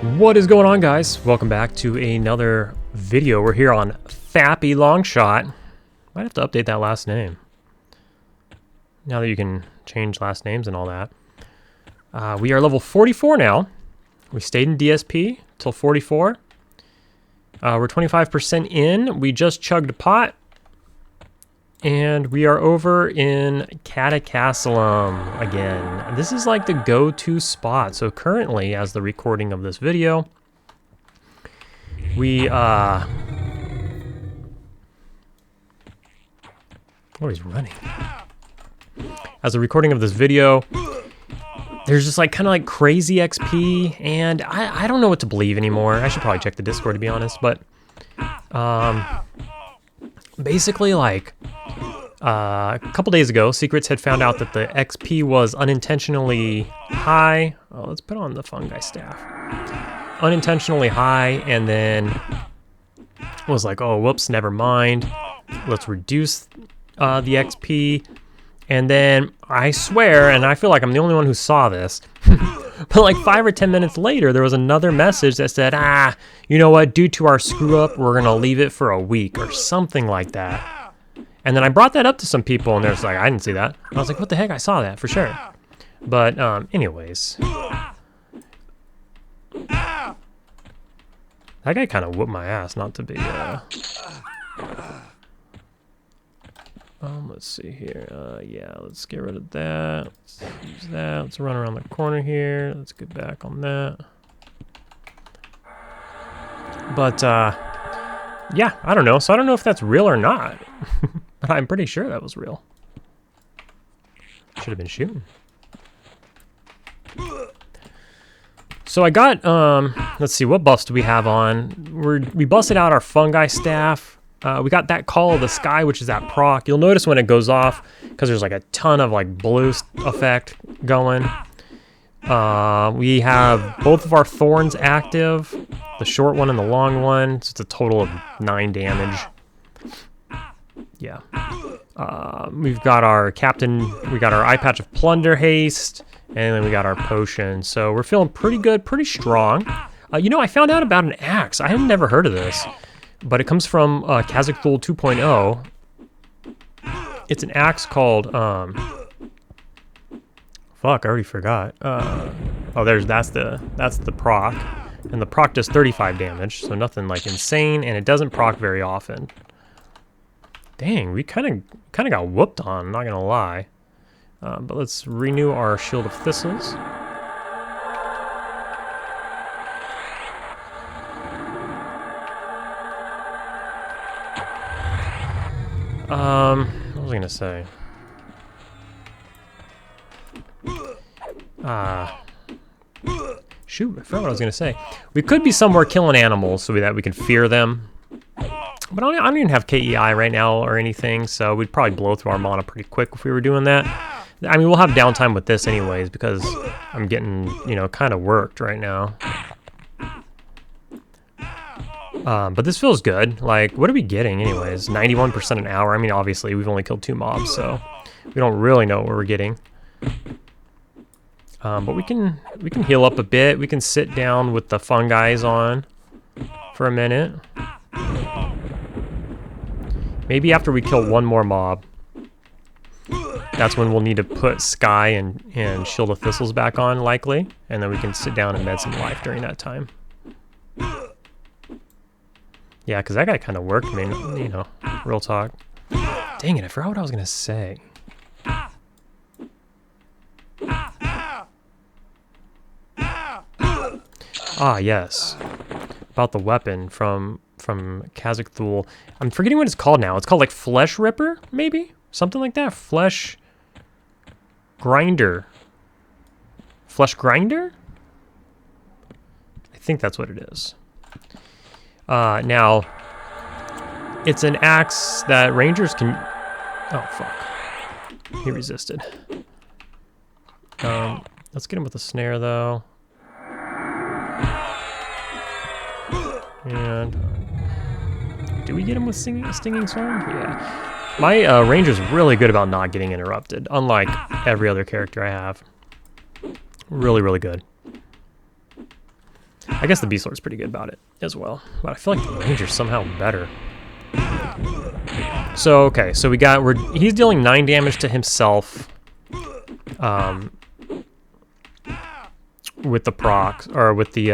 What is going on, guys? Welcome back to another video. We're here on Fappy Longshot. Might have to update that last name. Now that you can change last names and all that. We are level 44 now. We stayed in DSP till 44. We're 25% in. We just chugged a pot. And we are over in Castelllluuuuuuum again. This is like the go-to spot. So currently, as the recording of this video, we oh, he's running. As the recording of this video, there's just like kind of like crazy XP, and I don't know what to believe anymore. I should probably check the Discord to be honest, but basically like a couple days ago, Secrets had found out that the XP was unintentionally high. Oh, let's put on the fungi staff. Unintentionally high, and then was like, oh, whoops, never mind. Let's reduce the XP. And then I swear, and I feel like I'm the only one who saw this, but like 5 or 10 minutes later, there was another message that said, you know what, due to our screw up, we're gonna leave it for a week or something like that. And then I brought that up to some people, and they're just like, I didn't see that. And I was like, what the heck? I saw that for sure. But anyways. That guy kind of whooped my ass, not to be... let's see here. Yeah, let's get rid of that. Let's use that. Let's run around the corner here. Let's get back on that. But, yeah, I don't know. So I don't know if that's real or not. But I'm pretty sure that was real. Should have been shooting. So I got, let's see, what buffs do we have on? We busted out our fungi staff. We got that Call of the Sky, which is that proc. You'll notice when it goes off, because there's like a ton of like blue effect going. We have both of our thorns active, the short one and the long one. So it's a total of 9 damage. Yeah. We've got our captain, we got our eye patch of plunder haste, and then we got our potion. So we're feeling pretty good, pretty strong. You know, I found out about an axe. I had never heard of this, but it comes from Castelllluuuuuuum 2.0. It's an axe called, fuck, I already forgot. Oh, that's the proc, and the proc does 35 damage, so nothing like insane, and it doesn't proc very often. Dang, we kind of got whooped on, not gonna lie. But let's renew our Shield of Thistles. What was I gonna say? Shoot, I forgot what I was gonna say. We could be somewhere killing animals so that we can fear them. But I don't even have KEI right now or anything, so we'd probably blow through our mana pretty quick if we were doing that. I mean, we'll have downtime with this anyways, because I'm getting, you know, kind of worked right now. But this feels good. Like, what are we getting anyways? 91% an hour. I mean, obviously, we've only killed 2 mobs, so we don't really know what we're getting. But we can heal up a bit. We can sit down with the fungi on for a minute. Maybe after we kill 1 more mob, that's when we'll need to put Sky and Shield of Thistles back on, likely. And then we can sit down and med some life during that time. Yeah, because that guy kind of worked. I mean, you know, real talk. Dang it, I forgot what I was going to say. Ah, yes. About the weapon from Castelllluuuuuuum. I'm forgetting what it's called now. It's called like Flesh Ripper, maybe? Something like that. Flesh Grinder. Flesh Grinder? I think that's what it is. Now, it's an axe that rangers can... Oh, fuck. He resisted. Let's get him with a snare, though. And... do we get him with Stinging Sword? Yeah. My ranger's really good about not getting interrupted, unlike every other character I have. Really, really good. I guess the Beast Lord's pretty good about it as well. But I feel like the Ranger's somehow better. So, okay, so he's dealing 9 damage to himself with the proc, or with the,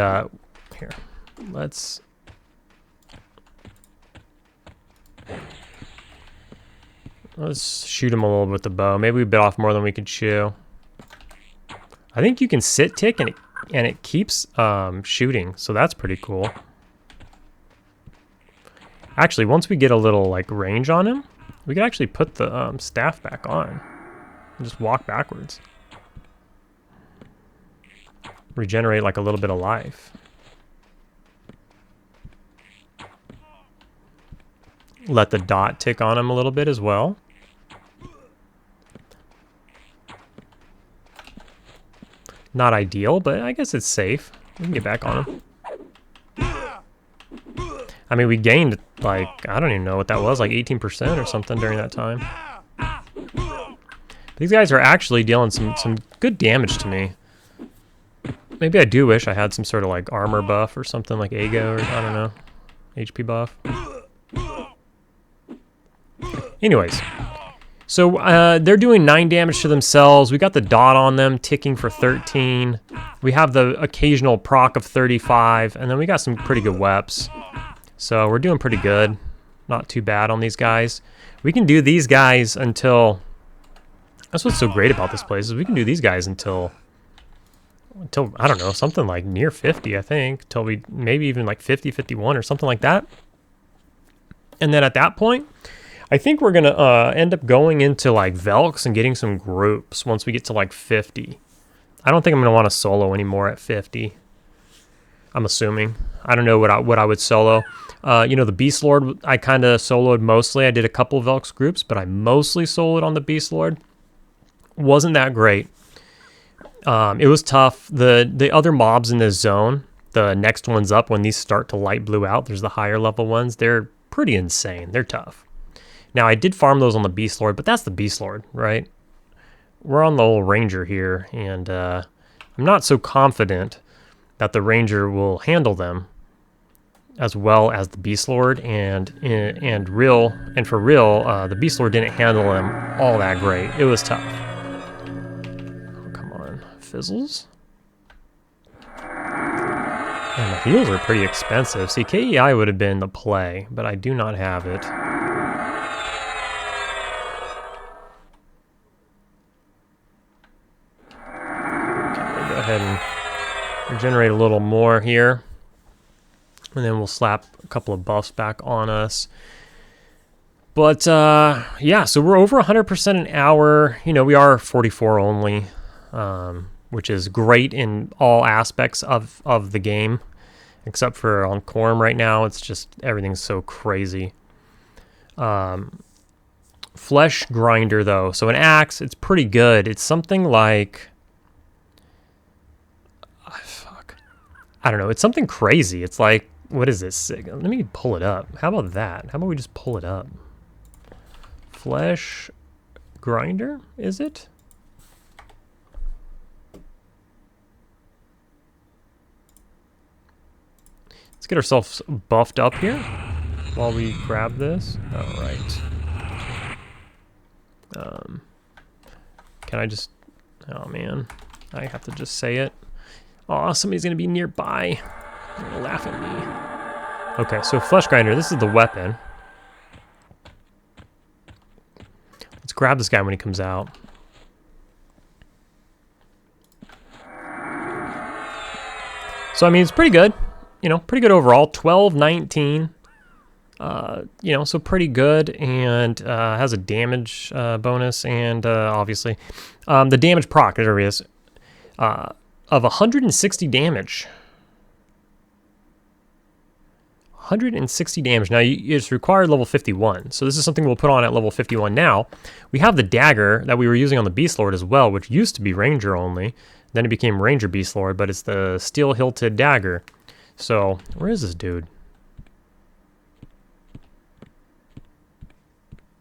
here, let's shoot him a little with the bow. Maybe we bit off more than we could chew. I think you can sit tick and it keeps shooting, so that's pretty cool. Actually, once we get a little like range on him, we can actually put the staff back on and just walk backwards. Regenerate like a little bit of life. Let the dot tick on him a little bit as well. Not ideal, but I guess it's safe. We can get back on him. I mean, we gained, like, I don't even know what that was, like 18% or something during that time. These guys are actually dealing some good damage to me. Maybe I do wish I had some sort of, like, armor buff or something, like Ego, or I don't know, HP buff. Anyways. So they're doing 9 damage to themselves. We got the dot on them, ticking for 13. We have the occasional proc of 35, and then we got some pretty good weps. So we're doing pretty good. Not too bad on these guys. We can do these guys until... That's what's so great about this place, is we can do these guys until I don't know, something like near 50, I think. Until we, maybe even like 50, 51 or something like that. And then at that point... I think we're going to end up going into, like, Velks and getting some groups once we get to, like, 50. I don't think I'm going to want to solo anymore at 50. I'm assuming. I don't know what I would solo. You know, the Beast Lord, I kind of soloed mostly. I did a couple of Velks groups, but I mostly soloed on the Beast Lord. Wasn't that great. It was tough. The other mobs in this zone, the next ones up, when these start to light blue out, there's the higher level ones. They're pretty insane. They're tough. Now, I did farm those on the Beast Lord, but that's the Beast Lord, right? We're on the old Ranger here, and I'm not so confident that the Ranger will handle them as well as the Beast Lord, and for real, the Beast Lord didn't handle them all that great. It was tough. Oh, come on. Fizzles? And the heals are pretty expensive. See, KEI would have been the play, but I do not have it. Ahead and regenerate a little more here, and then we'll slap a couple of buffs back on us. But yeah, so we're over 100% an hour. You know, we are 44 only, which is great in all aspects of the game, except for on Quarm right now. It's just everything's so crazy. Flesh grinder though, so an axe, it's pretty good. It's something like, I don't know. It's something crazy. It's like, what is this? Let me pull it up. How about that? How about we just pull it up? Flesh grinder, is it? Let's get ourselves buffed up here while we grab this. All right. Can I just... Oh, man. I have to just say it. Oh, somebody's going to be nearby. They're going to laugh at me. Okay, so Flesh Grinder, this is the weapon. Let's grab this guy when he comes out. So, I mean, it's pretty good. You know, pretty good overall. 12, 19. You know, so pretty good. And has a damage bonus. And obviously, the damage proc, there he is. Of 160 damage. 160 damage. Now, it's required level 51. So this is something we'll put on at level 51 now. We have the dagger that we were using on the Beast Lord as well, which used to be Ranger only. Then it became Ranger Beast Lord, but it's the steel-hilted dagger. So, where is this dude?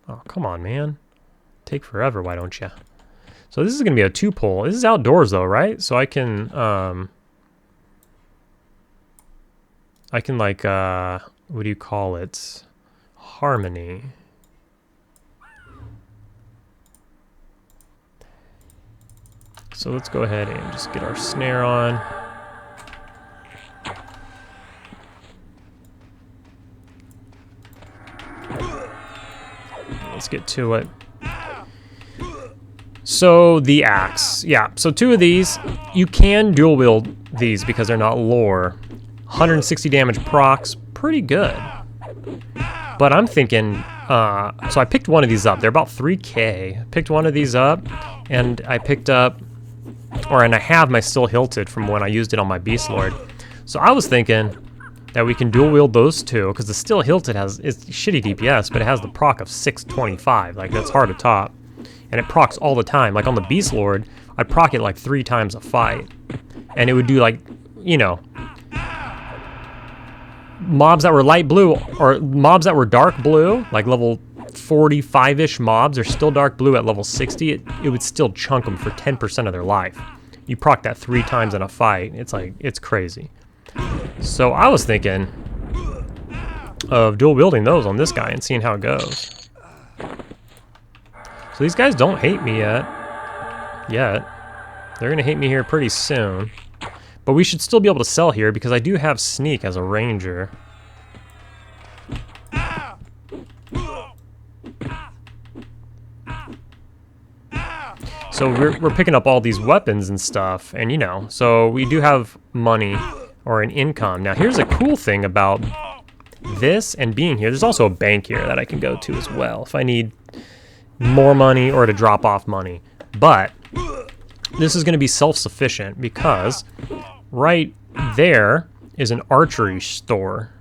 Oh, come on, man. Take forever, why don't you? So this is going to be a 2-pull. This is outdoors, though, right? So I can... I can like, what do you call it? Harmony. So let's go ahead and just get our snare on. Let's get to it. So the axe, yeah. So 2 of these, you can dual wield these because they're not lore. 160 damage procs, pretty good. But I'm thinking, so I picked one of these up. They're about 3K. Picked one of these up, and I picked up, and I have my Still Hilted from when I used it on my Beast Lord. So I was thinking that we can dual wield those 2, because the Still Hilted it's shitty DPS, but it has the proc of 625. Like, that's hard to top. And it procs all the time. Like on the Beast Lord, I'd proc it like 3 times a fight. And it would do like, you know, mobs that were light blue, or mobs that were dark blue, like level 45-ish mobs are still dark blue at level 60, it would still chunk them for 10% of their life. You proc that 3 times in a fight. It's like, it's crazy. So I was thinking of dual wielding those on this guy and seeing how it goes. So these guys don't hate me yet. They're gonna hate me here pretty soon. But we should still be able to sell here because I do have sneak as a ranger. So we're picking up all these weapons and stuff, and you know, so we do have money or an income. Now here's a cool thing about this and being here. There's also a bank here that I can go to as well if I need more money or to drop off money. But this is going to be self-sufficient because right there is an archery store.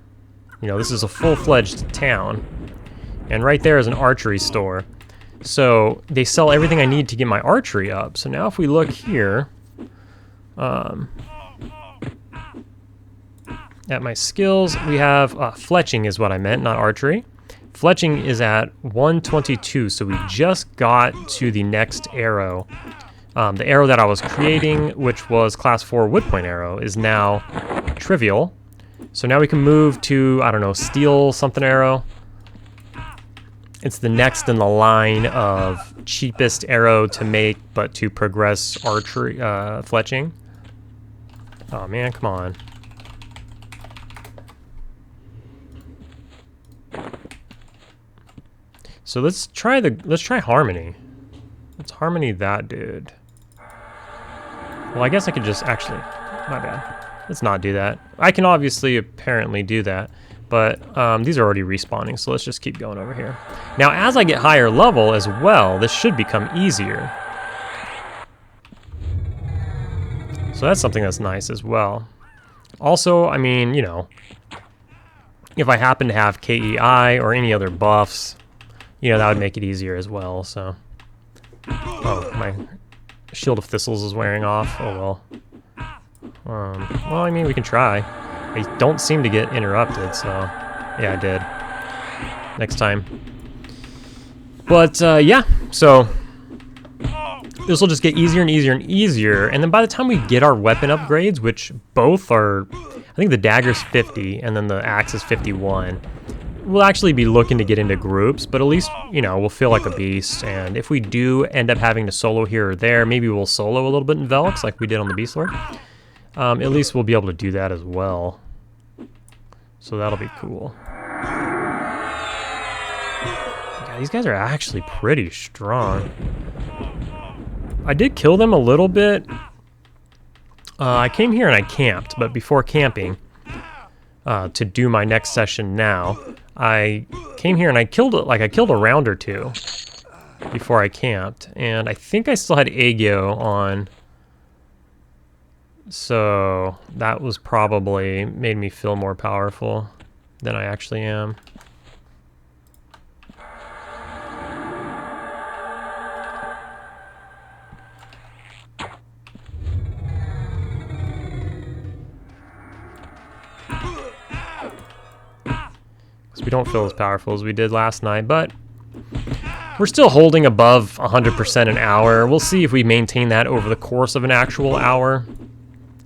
You know, this is a full-fledged town, and right there is an archery store. So they sell everything I need to get my archery up. So now if we look here at my skills, we have fletching is what I meant, not archery. Fletching is at 122, so we just got to the next arrow. The arrow that I was creating, which was class 4 wood point arrow, is now trivial. So now we can move to, I don't know, steel something arrow. It's the next in the line of cheapest arrow to make, but to progress archery, fletching. Oh man, come on. So let's try harmony. Let's harmony that dude. Well, I guess I could just actually, my bad. Let's not do that. I can obviously apparently do that, but these are already respawning, so let's just keep going over here. Now, as I get higher level as well, this should become easier. So that's something that's nice as well. Also, I mean, you know, if I happen to have KEI or any other buffs, you know, that would make it easier as well, so. Oh, my Shield of Thistles is wearing off. Oh, well. Well, I mean, we can try. I don't seem to get interrupted, so. Yeah, I did. Next time. But, yeah, so. This will just get easier and easier and easier, and then by the time we get our weapon upgrades, which both are, I think the dagger's 50, and then the axe is 51, we'll actually be looking to get into groups, but at least, you know, we'll feel like a beast, and if we do end up having to solo here or there, maybe we'll solo a little bit in Velix, like we did on the Beast Lord. At least we'll be able to do that as well. So that'll be cool. Yeah, these guys are actually pretty strong. I did kill them a little bit. I came here and I camped, but before camping, to do my next session now, I came here and I killed a round or two before I camped, and I think I still had Aegyo on, so that was probably made me feel more powerful than I actually am. We don't feel as powerful as we did last night, but we're still holding above 100% an hour. We'll see if we maintain that over the course of an actual hour.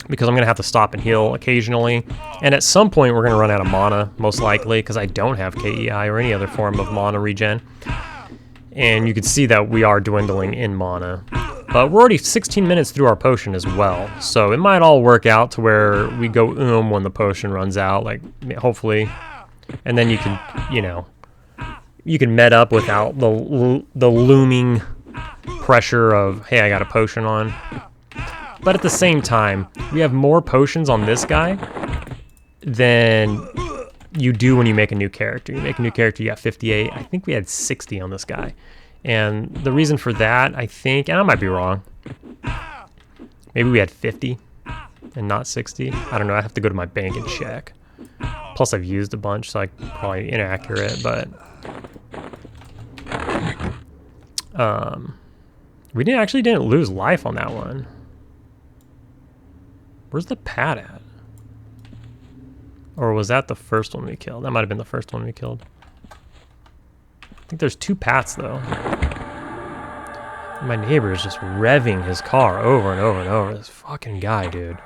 because I'm going to have to stop and heal occasionally. And at some point, we're going to run out of mana, most likely, because I don't have KEI or any other form of mana regen. And you can see that we are dwindling in mana. But we're already 16 minutes through our potion as well. So it might all work out to where we go when the potion runs out, like, hopefully. And then you can, you know, you can med up without the looming pressure of, hey, I got a potion on. But at the same time, we have more potions on this guy than you do when you make a new character. You make a new character, you got 58. I think we had 60 on this guy. And the reason for that, I think, and I might be wrong, maybe we had 50 and not 60. I don't know. I have to go to my bank and check. Plus, I've used a bunch, so I'm probably inaccurate, but we didn't lose life on that one. Where's the pad at? Or was that the first one we killed? That might have been the first one we killed. I think there's 2 pats though. My neighbor is just revving his car over and over and over. This fucking guy, dude.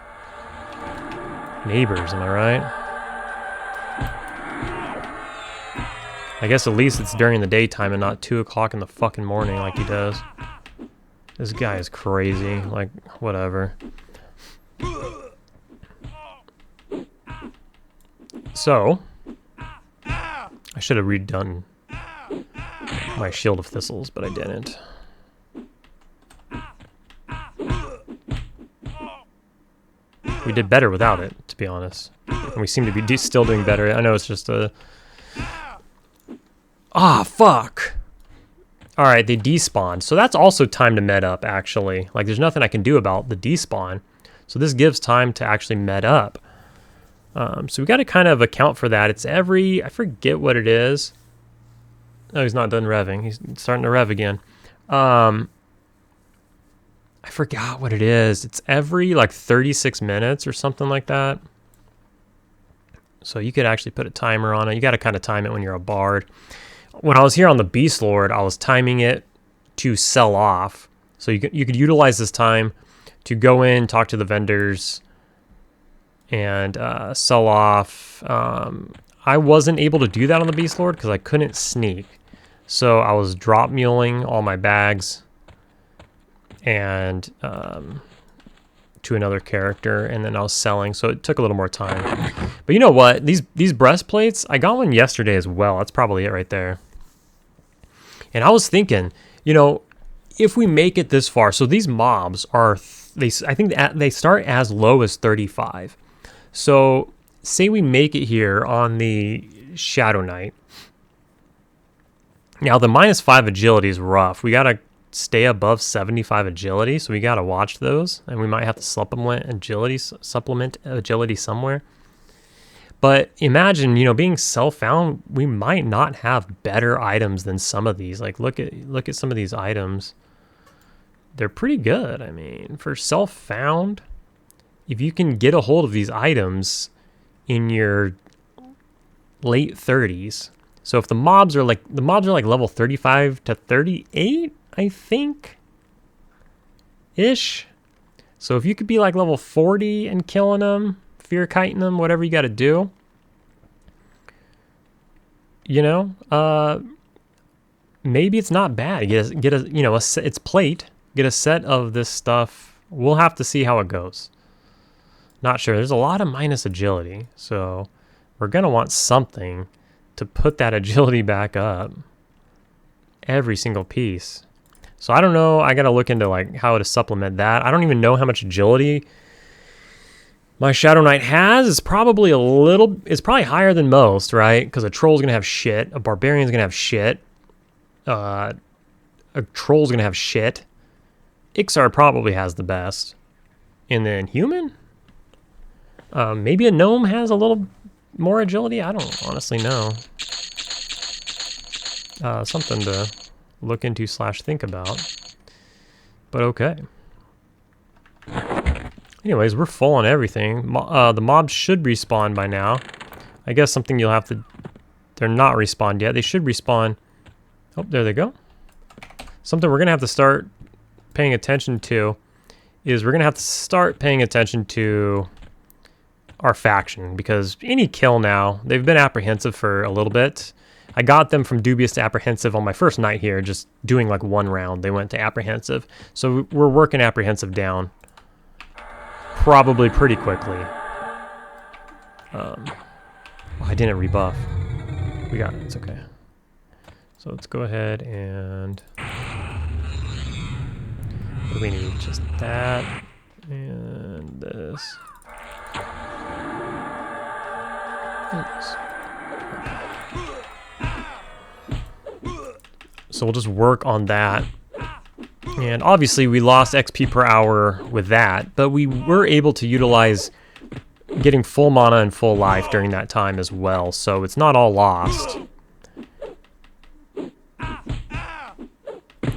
Neighbors, am I right? I guess at least it's during the daytime and not 2 o'clock in the fucking morning like he does. This guy is crazy. Like, whatever. So, I should have redone my Shield of Thistles, but I didn't. We did better without it, to be honest. And we seem to be still doing better. I know it's just a... Ah, fuck! Alright, they despawned. So that's also time to med up, actually. Like, there's nothing I can do about the despawn. So this gives time to actually med up. So we got to kind of account for that. It's every... I forget what it is. Oh, he's not done revving. He's starting to rev again. I forgot what it is. It's every, like, 36 minutes or something like that. So you could actually put a timer on it. You got to kind of time it when you're a bard. When I was here on the Beast Lord, I was timing it to sell off. So you could utilize this time to go in, talk to the vendors, and sell off. I wasn't able to do that on the Beast Lord because I couldn't sneak. So I was drop muling all my bags and to another character, and then I was selling, so it took a little more time. But you know what? These breastplates, I got one yesterday as well. That's probably it right there. And I was thinking, you know, if we make it this far, so these mobs are, I think they start as low as 35. So say we make it here on the Shadow Knight. Now the -5 agility is rough. We gotta stay above 75 agility, so we gotta watch those, and we might have to supplement agility somewhere. But imagine, you know, being self-found, we might not have better items than some of these. Like look at some of these items. They're pretty good. I mean, for self-found, if you can get a hold of these items in your late 30s. So if the mobs are like level 35 to 38, I think ish. So if you could be like level 40 and killing them, fear kiting them, whatever you got to do, you know, maybe it's not bad. Get a you know, it's plate. Get a set of this stuff. We'll have to see how it goes. Not sure. There's a lot of minus agility, so we're gonna want something to put that agility back up. Every single piece. So I don't know. I gotta look into like how to supplement that. I don't even know how much agility my Shadow Knight has. It's probably it's probably higher than most, right? Because a troll's gonna have shit. A barbarian's gonna have shit. A troll's gonna have shit. Ixar probably has the best. And then human? Maybe a gnome has a little more agility? I don't honestly know. Something to look into / think about. But okay. Anyways, we're full on everything. The mobs should respawn by now. I guess something you'll have to... They're not respawned yet. They should respawn. Oh, there they go. Something we're going to have to start paying attention to is we're going to have to start paying attention to our faction, because any kill now, they've been apprehensive for a little bit. I got them from dubious to apprehensive on my first night here, just doing like one round. They went to apprehensive. So we're working apprehensive down probably pretty quickly. I didn't rebuff. We got it. It's okay. So let's go ahead and we need just that and this. So we'll just work on that. And obviously we lost XP per hour with that, but we were able to utilize getting full mana and full life during that time as well, so it's not all lost.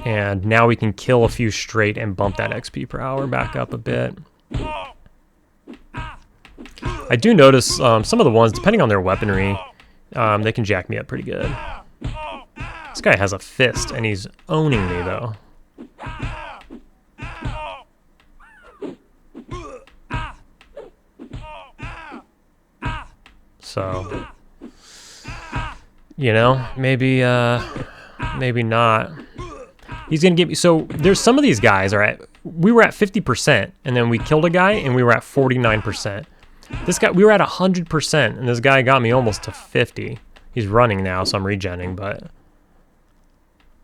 And now we can kill a few straight and bump that XP per hour back up a bit. I do notice some of the ones, depending on their weaponry, they can jack me up pretty good. This guy has a fist, and he's owning me, though. So, you know, maybe not. He's gonna get me. So there's some of these guys are at. We were at 50%, and then we killed a guy, and we were at 49%. This guy, we were at 100%, and this guy got me almost to 50. He's running now, so I'm regenning, but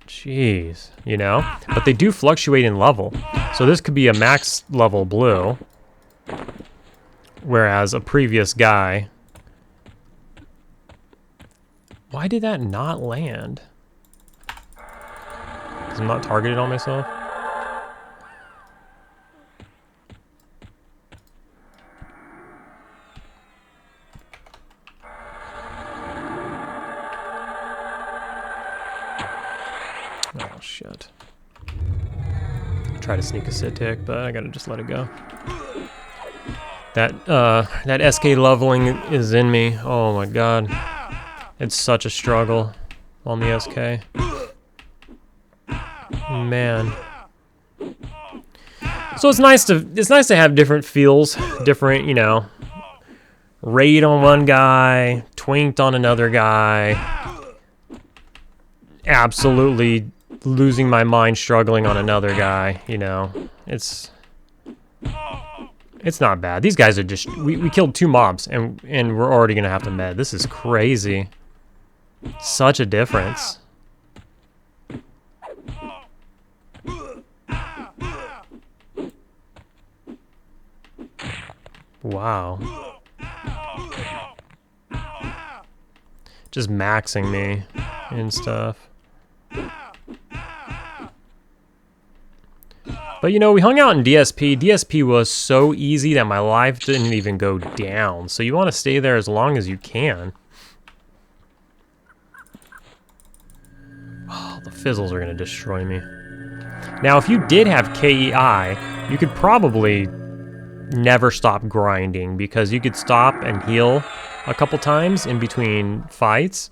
jeez, you know. But they do fluctuate in level, so this could be a max level blue, whereas a previous guy. Why did that not land? Because I'm not targeted on myself. Oh shit. Try to sneak a sit tick, but I gotta just let it go. That SK leveling is in me. Oh my god. It's such a struggle on the SK. Man. So it's nice to have different feels, different, you know, raid on one guy, twinked on another guy, absolutely losing my mind struggling on another guy, you know. It's not bad. These guys are just we killed 2 mobs and we're already gonna have to med. This is crazy. Such a difference. Wow. Just maxing me and stuff. But you know, we hung out in DSP. DSP was so easy that my life didn't even go down. So you want to stay there as long as you can. Oh, the fizzles are going to destroy me. Now, if you did have KEI, you could probably never stop grinding, because you could stop and heal a couple times in between fights,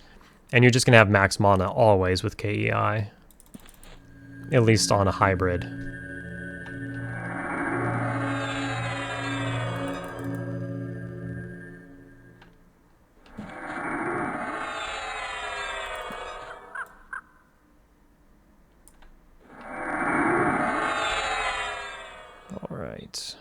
and you're just going to have max mana always with KEI. At least on a hybrid. Alright.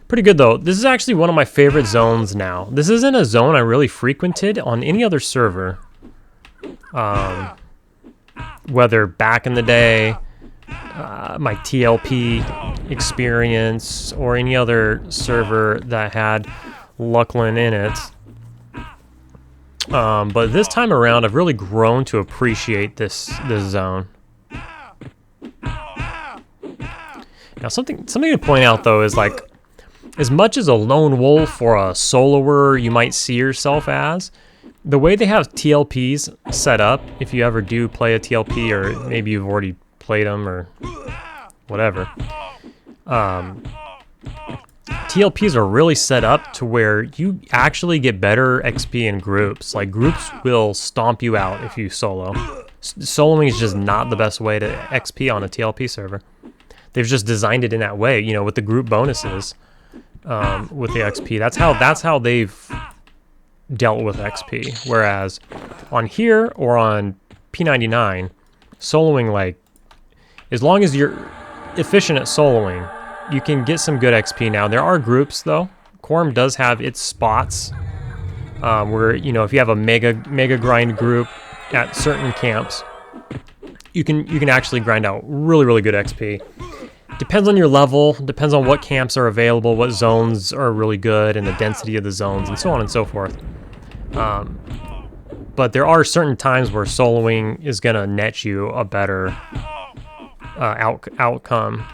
Pretty good though. This is actually one of my favorite zones now. This isn't a zone I really frequented on any other server. Whether back in the day, my TLP experience, or any other server that had Luckland in it. But this time around, I've really grown to appreciate this zone. Now, something to point out though is, like, as much as a lone wolf or a soloer you might see yourself as, the way they have TLPs set up, if you ever do play a TLP, or maybe you've already plate them or whatever. TLPs are really set up to where you actually get better XP in groups. Like, groups will stomp you out if you solo. Soloing is just not the best way to XP on a TLP server. They've just designed it in that way, you know, with the group bonuses, with the XP. That's how they've dealt with XP. Whereas on here or on P99, soloing, like, as long as you're efficient at soloing, you can get some good XP now. There are groups though. Quarm does have its spots where, you know, if you have a mega grind group at certain camps, you can actually grind out really good XP. Depends on your level, depends on what camps are available, what zones are really good, and the density of the zones, and so on and so forth. But there are certain times where soloing is gonna net you a better outcome.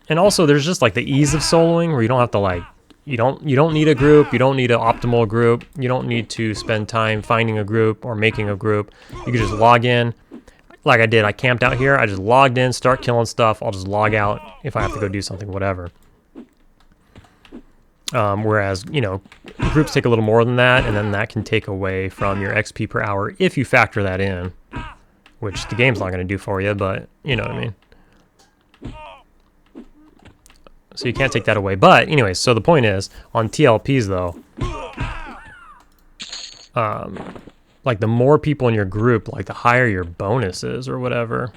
And also, there's just like the ease of soloing where you don't have to, like, you don't need a group, you don't need an optimal group, you don't need to spend time finding a group or making a group. You can just log in, like I did. I camped out here, I just logged in, start killing stuff, I'll just log out if I have to go do something, whatever. Whereas, you know, groups take a little more than that, and then that can take away from your XP per hour if you factor that in, which the game's not going to do for you, but you know what I mean. So you can't take that away. But anyways, so the point is, on TLPs though, like the more people in your group, like the higher your bonus is or whatever.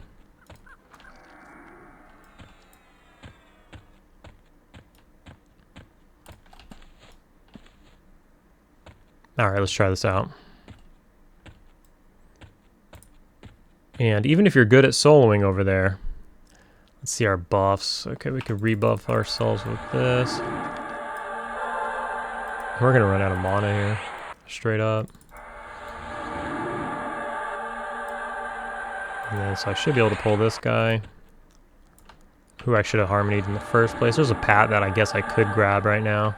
All right, let's try this out. And even if you're good at soloing over there, let's see our buffs. Okay, we could rebuff ourselves with this. We're gonna run out of mana here, straight up. And then, so I should be able to pull this guy, who I should have harmonied in the first place. There's a Pat that I guess I could grab right now,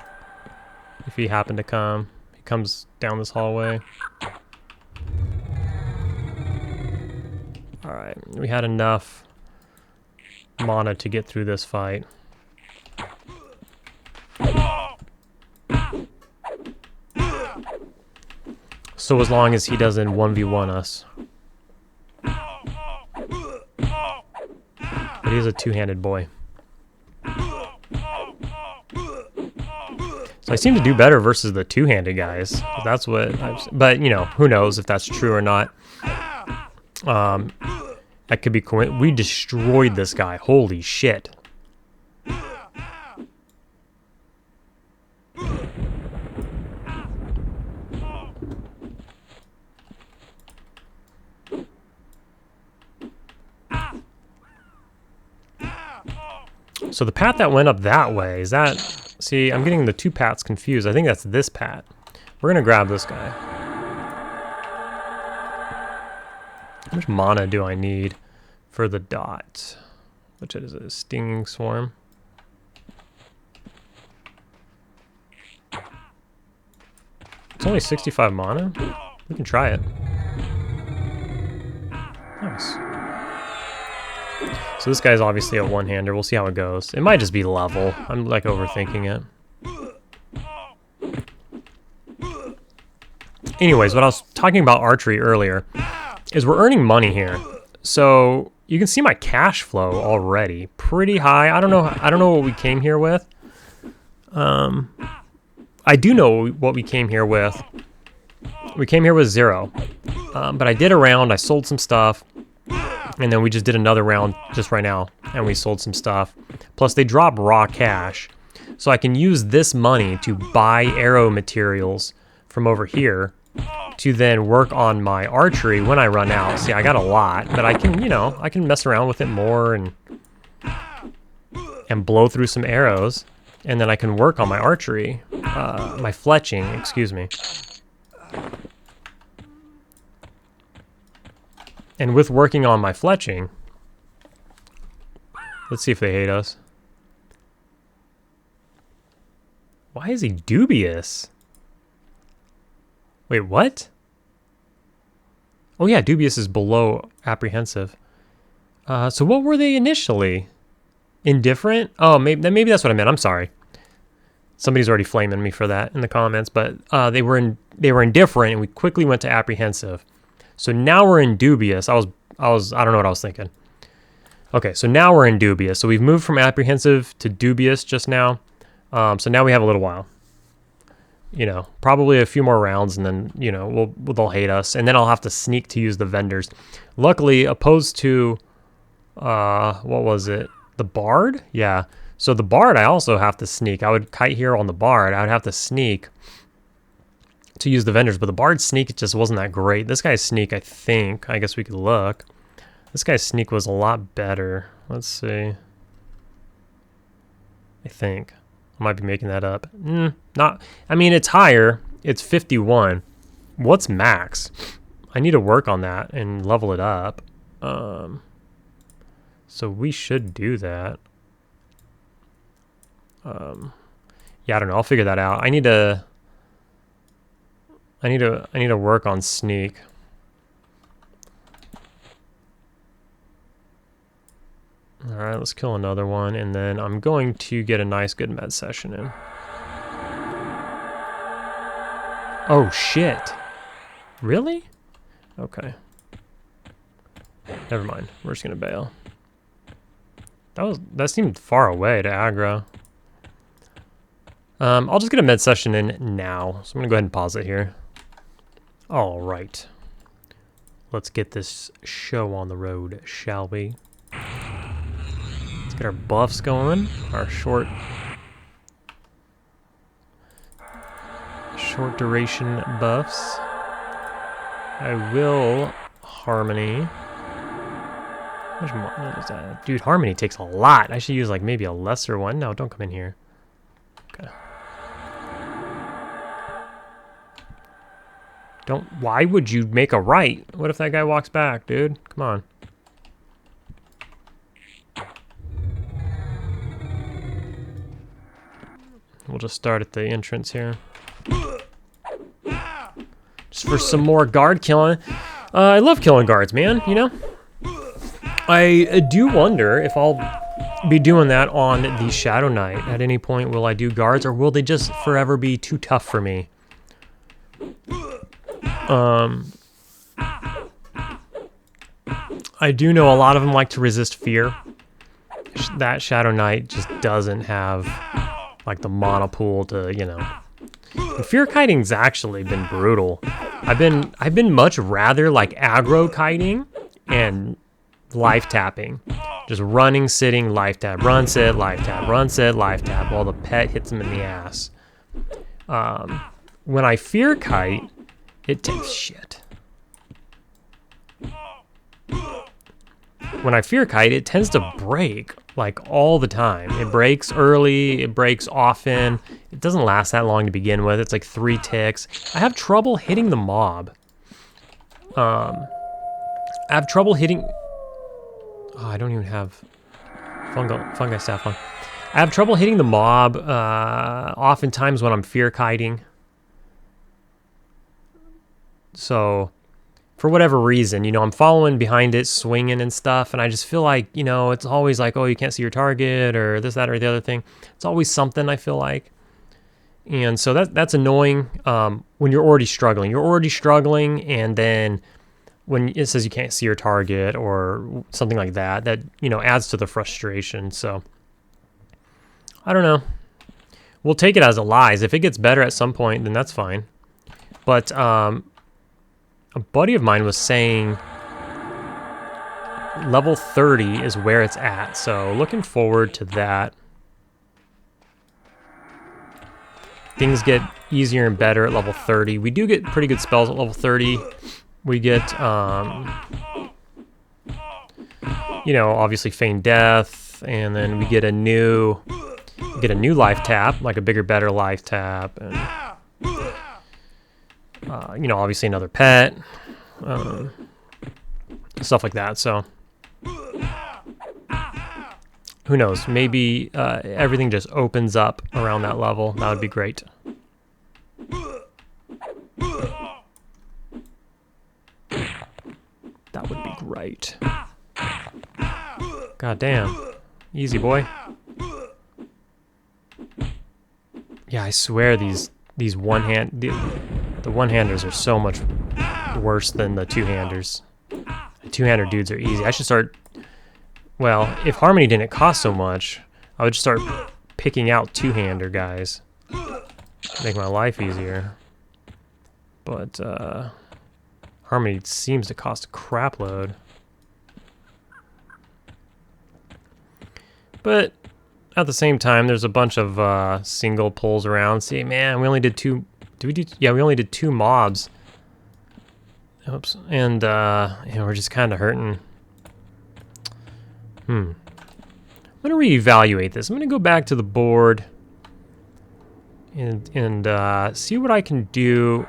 if he happened to come. He comes down this hallway. All right, we had enough mana to get through this fight. So as long as he doesn't 1v1 us. But he's a two-handed boy. So I seem to do better versus the two-handed guys. That's what but you know, who knows if that's true or not. That could be we destroyed this guy. Holy shit. So the Pat that went up that way, is that... See, I'm getting the two Pats confused. I think that's this Pat. We're gonna grab this guy. How much mana do I need for the dot? Which is a stinging swarm. It's only 65 mana. We can try it. Nice. So this guy's obviously a one-hander. We'll see how it goes. It might just be level. I'm like overthinking it. Anyways, what I was talking about archery earlier is we're earning money here. So you can see my cash flow already. Pretty high. I don't know what we came here with. I do know what we came here with. We came here with 0. But I did a round, I sold some stuff, and then we just did another round just right now, and we sold some stuff. Plus they drop raw cash. So I can use this money to buy arrow materials from over here to then work on my archery when I run out. See, I got a lot, but I can, you know, I can mess around with it more and blow through some arrows, and then I can work on my archery, my fletching, excuse me. And with working on my fletching, let's see if they hate us. Why is he dubious? Wait, what? Oh yeah, dubious is below apprehensive. So what were they initially? Indifferent? Oh, maybe that's what I meant. I'm sorry. Somebody's already flaming me for that in the comments, but they were indifferent, and we quickly went to apprehensive. So now we're in dubious. I don't know what I was thinking. Okay, so now we're in dubious. So we've moved from apprehensive to dubious just now. So now we have a little while. You know, probably a few more rounds, and then, you know, they'll hate us, and then I'll have to sneak to use the vendors. Luckily, opposed to what was it? The Bard? Yeah. So the Bard, I also have to sneak. I would kite here on the Bard. I would have to sneak to use the vendors, but the Bard's sneak just wasn't that great. This guy's sneak, I think, I guess we could look. This guy's sneak was a lot better. Let's see. I think. I might be making that up. Not. I mean, it's higher. It's 51. What's max? I need to work on that and level it up. So we should do that. Yeah, I don't know. I'll figure that out. I need to work on sneak. All right, let's kill another one, and then I'm going to get a nice good med session in. Oh shit. Really? Okay. Never mind. We're just gonna bail. That seemed far away to aggro. I'll just get a med session in now. So I'm gonna go ahead and pause it here. All right. Let's get this show on the road, shall we? Let's get our buffs going. Our short duration buffs. I will harmony. How much more is that? Dude, harmony takes a lot. I should use like maybe a lesser one. No, don't come in here. Okay. Why would you make a right? What if that guy walks back, dude? Come on. We'll just start at the entrance here. Just for some more guard killing. I love killing guards, man, you know? I do wonder if I'll be doing that on the Shadow Knight. At any point, will I do guards, or will they just forever be too tough for me? I do know a lot of them like to resist fear. That Shadow Knight just doesn't have like the mana pool to, you know. And fear kiting's actually been brutal. I've been much rather like aggro kiting and life tapping. Just running, sitting, life tap, run, sit, life tap, run, sit, life tap, while the pet hits him in the ass. When I fear kite, it takes shit. When I fear kite, it tends to break like all the time. It breaks early, it breaks often. It doesn't last that long to begin with. It's like 3 ticks. I have trouble hitting the mob. I have trouble hitting... Oh, I don't even have fungi staff on. I have trouble hitting the mob oftentimes when I'm fear kiting. So, for whatever reason, you know, I'm following behind it, swinging and stuff, and I just feel like, you know, it's always like, oh, you can't see your target, or this, that, or the other thing. It's always something, I feel like. And so that's annoying when you're already struggling. You're already struggling, and then when it says you can't see your target or something like that, that, you know, adds to the frustration. So, I don't know. We'll take it as it lies. If it gets better at some point, then that's fine. But, a buddy of mine was saying level 30 is where it's at, so looking forward to that. Things get easier and better at level 30. We do get pretty good spells at level 30. We get, you know, obviously Feign Death, and then we get a new life tap, like a bigger, better life tap, and you know, obviously another pet, stuff like that. So, who knows? Maybe everything just opens up around that level. That would be great. That would be great. God damn. Easy, boy. Yeah, I swear these the one-handers are so much worse than the two-handers. The two-hander dudes are easy. I should start... Well, if Harmony didn't cost so much, I would just start picking out two-hander guys. Make my life easier. But, Harmony seems to cost a crap load. But at the same time, there's a bunch of single pulls around. See, man, we only did two... Yeah, we only did 2 mobs. Oops. And, we're just kind of hurting. I'm going to reevaluate this. I'm going to go back to the board and see what I can do.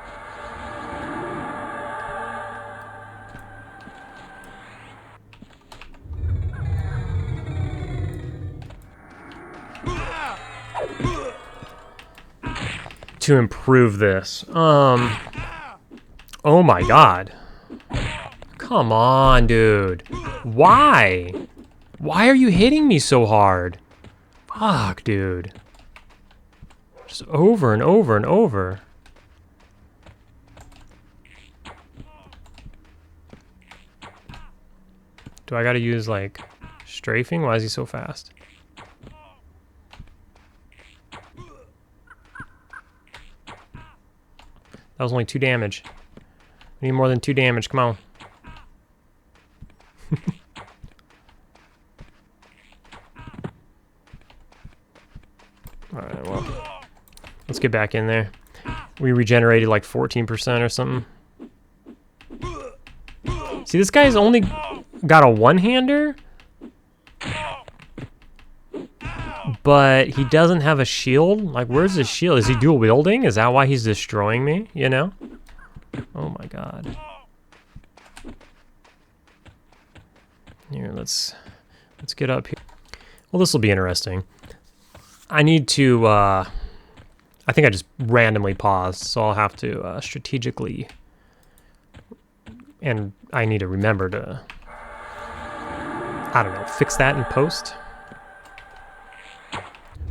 To improve this. Oh my god. Come on, dude. Why? Why are you hitting me so hard? Fuck, dude. Just over and over and over. Do I gotta use, like, strafing? Why is he so fast? That was only 2 damage. I need more than 2 damage, come on. Alright, well. Let's get back in there. We regenerated like 14% or something. See, this guy's only got a one-hander? But he doesn't have a shield? Like, where's his shield? Is he dual wielding? Is that why he's destroying me? You know? Oh my god. Here, let's get up here. Well, this will be interesting. I need to, I think I just randomly paused, so I'll have to strategically, and I need to remember to, I don't know, fix that in post.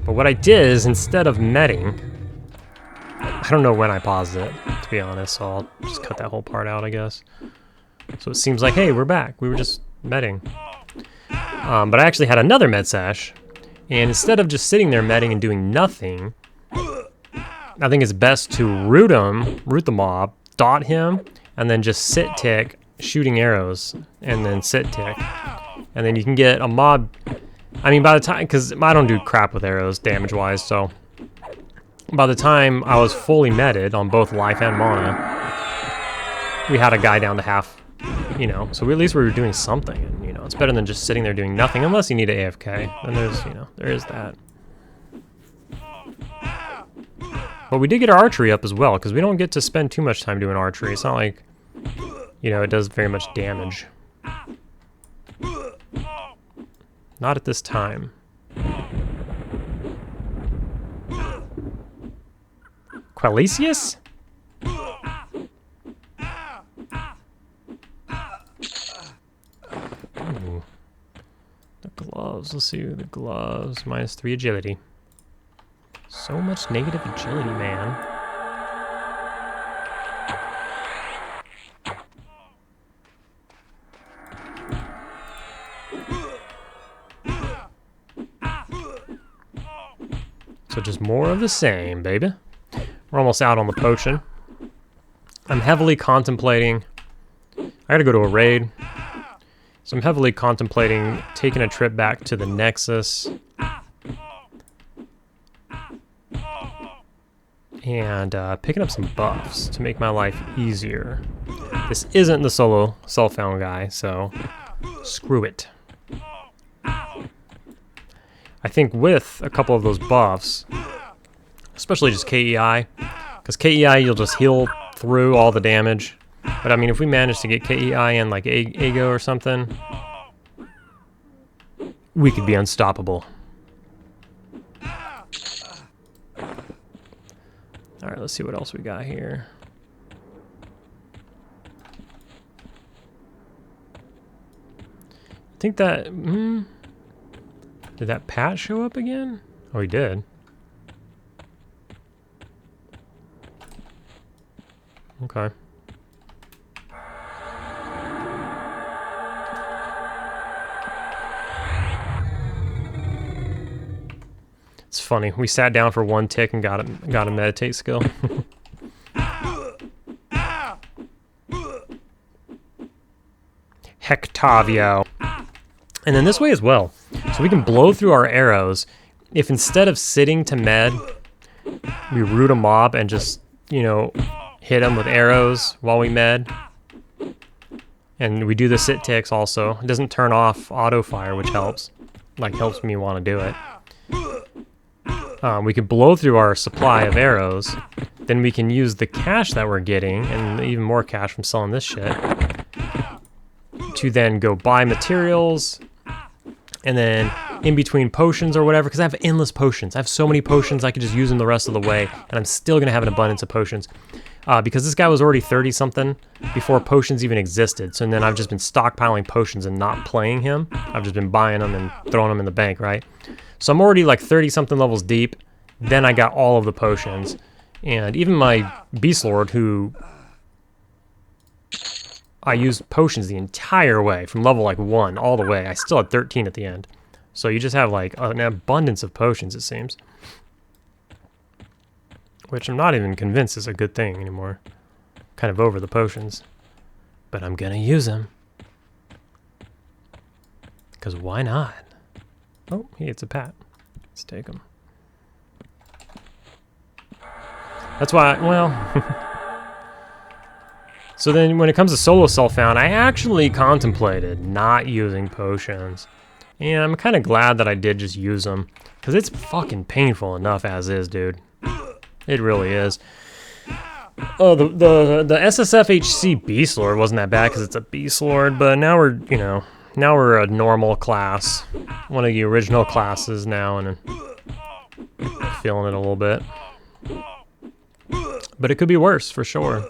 But what I did is, instead of meting, I don't know when I paused it, to be honest, so I'll just cut that whole part out, I guess. So it seems like, hey, we're back. We were just meting. But I actually had another med sash, and instead of just sitting there meting and doing nothing, I think it's best to root the mob, dot him, and then just sit tick, shooting arrows, and then sit tick. And then you can get a mob... I mean, by the time, because I don't do crap with arrows damage-wise, so by the time I was fully meted on both life and mana, we had a guy down to half, you know, so at least we were doing something, and, you know, it's better than just sitting there doing nothing, unless you need an AFK, and there's, you know, there is that. But we did get our archery up as well, because we don't get to spend too much time doing archery. It's not like, you know, it does very much damage. Not at this time. Qualisius? Ooh. The gloves. Let's see. The gloves. -3 agility. So much negative agility, man. So just more of the same, baby. We're almost out on the potion. I'm heavily contemplating... I gotta go to a raid. So I'm heavily contemplating taking a trip back to the Nexus. And picking up some buffs to make my life easier. This isn't the solo self-found guy, so screw it. I think with a couple of those buffs, especially just KEI, because KEI you'll just heal through all the damage. But I mean, if we manage to get KEI and like Ego or something, we could be unstoppable. All right, let's see what else we got here. I think that, Did that Pat show up again? Oh, he did. Okay. It's funny. We sat down for one tick and got a meditate skill. Hectavio. And then this way as well. So we can blow through our arrows. If instead of sitting to med, we root a mob and just, you know, hit them with arrows while we med. And we do the sit ticks also. It doesn't turn off auto fire, which helps. Like, helps me want to do it. We could blow through our supply of arrows. Then we can use the cash that we're getting, and even more cash from selling this shit, to then go buy materials. And then in between potions or whatever, because I have endless potions. I have so many potions, I could just use them the rest of the way, and I'm still going to have an abundance of potions. Because this guy was already 30-something before potions even existed. So then I've just been stockpiling potions and not playing him. I've just been buying them and throwing them in the bank, right? So I'm already like 30-something levels deep. Then I got all of the potions. And even my Beast Lord, who I used potions the entire way, from level like 1 all the way. I still had 13 at the end. So you just have like an abundance of potions, it seems. Which I'm not even convinced is a good thing anymore. Kind of over the potions. But I'm gonna use them. Because why not? Oh, he gets a pat. Let's take him. That's why, well... So then when it comes to solo self-found, I actually contemplated not using potions. And I'm kind of glad that I did just use them. Because it's fucking painful enough as is, dude. It really is. Oh, the SSFHC Beast Lord wasn't that bad because it's a Beast Lord, but now we're, you know, now we're a normal class. One of the original classes now, and feeling it a little bit. But it could be worse, for sure.